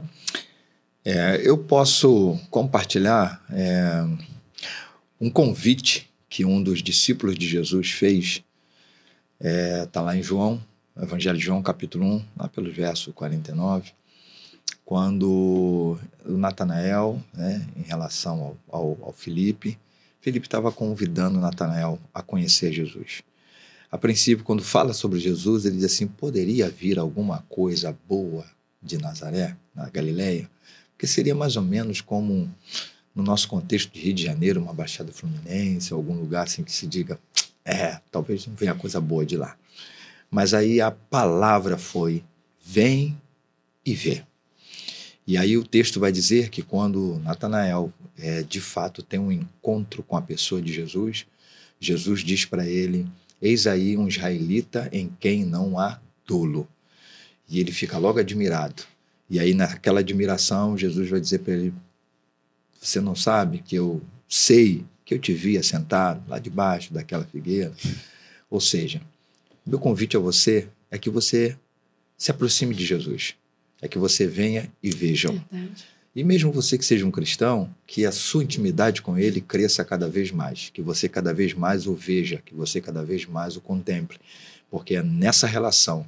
Eu posso compartilhar um convite que um dos discípulos de Jesus fez. Está lá em João, Evangelho de João, capítulo 1, lá pelo verso 49, quando o Natanael, em relação ao Filipe estava convidando Natanael a conhecer Jesus. A princípio, quando fala sobre Jesus, ele diz assim: poderia vir alguma coisa boa de Nazaré, na Galileia? Porque seria mais ou menos como, no nosso contexto de Rio de Janeiro, uma Baixada Fluminense, algum lugar assim que se diga, talvez não venha coisa boa de lá. Mas aí a palavra foi: vem e vê. E aí o texto vai dizer que quando Natanael, de fato, tem um encontro com a pessoa de Jesus, Jesus diz para ele: eis aí um israelita em quem não há dolo. E ele fica logo admirado. E aí, naquela admiração, Jesus vai dizer para ele: você não sabe que eu sei que eu te via sentado lá debaixo daquela figueira? Ou seja, meu convite a você é que você se aproxime de Jesus, é que você venha e veja-o. E mesmo você que seja um cristão, que a sua intimidade com ele cresça cada vez mais, que você cada vez mais o veja, que você cada vez mais o contemple, porque é nessa relação,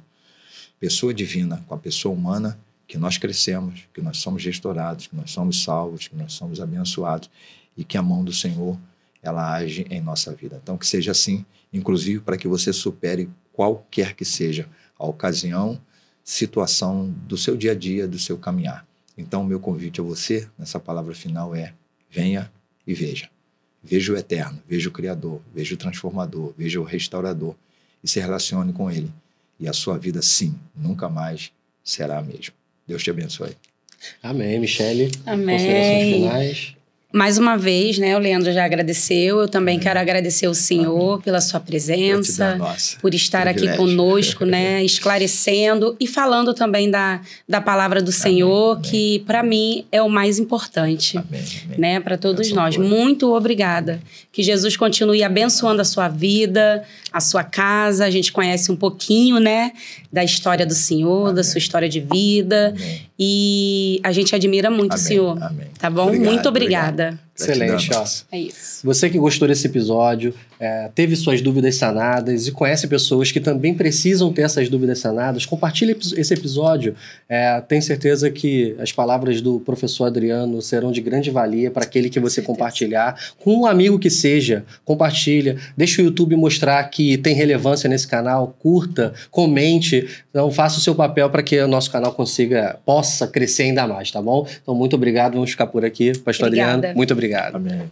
pessoa divina com a pessoa humana, que nós crescemos, que nós somos restaurados, que nós somos salvos, que nós somos abençoados e que a mão do Senhor, ela age em nossa vida. Então, que seja assim, inclusive para que você supere qualquer que seja a ocasião, situação do seu dia a dia, do seu caminhar. Então, o meu convite a você, nessa palavra final, é: venha e veja. Veja o Eterno, veja o Criador, veja o Transformador, veja o Restaurador e se relacione com Ele. E a sua vida, sim, nunca mais será a mesma. Deus te abençoe. Amém, Michele. Amém. Considerações finais. Mais uma vez, né, o Leandro já agradeceu, eu também quero agradecer ao Senhor pela sua presença, por estar aqui conosco, né, esclarecendo e falando também da palavra do Senhor, que para mim é o mais importante, né, para todos nós. Muito obrigada. Que Jesus continue abençoando a sua vida, a sua casa. A gente conhece um pouquinho, né, da história do Senhor, da sua história de vida, e a gente admira muito o Senhor. Tá bom? Muito obrigada. Excelente, ó. É isso. Você que gostou desse episódio, teve suas dúvidas sanadas e conhece pessoas que também precisam ter essas dúvidas sanadas, compartilhe esse episódio. Tenho certeza que as palavras do professor Adriano serão de grande valia para aquele que você compartilhar. Com um amigo que seja, compartilha. Deixa o YouTube mostrar que tem relevância nesse canal. Curta, comente. Então, faça o seu papel para que o nosso canal possa crescer ainda mais, tá bom? Então, muito obrigado. Vamos ficar por aqui. Pastor Adriano, muito obrigado. Amém.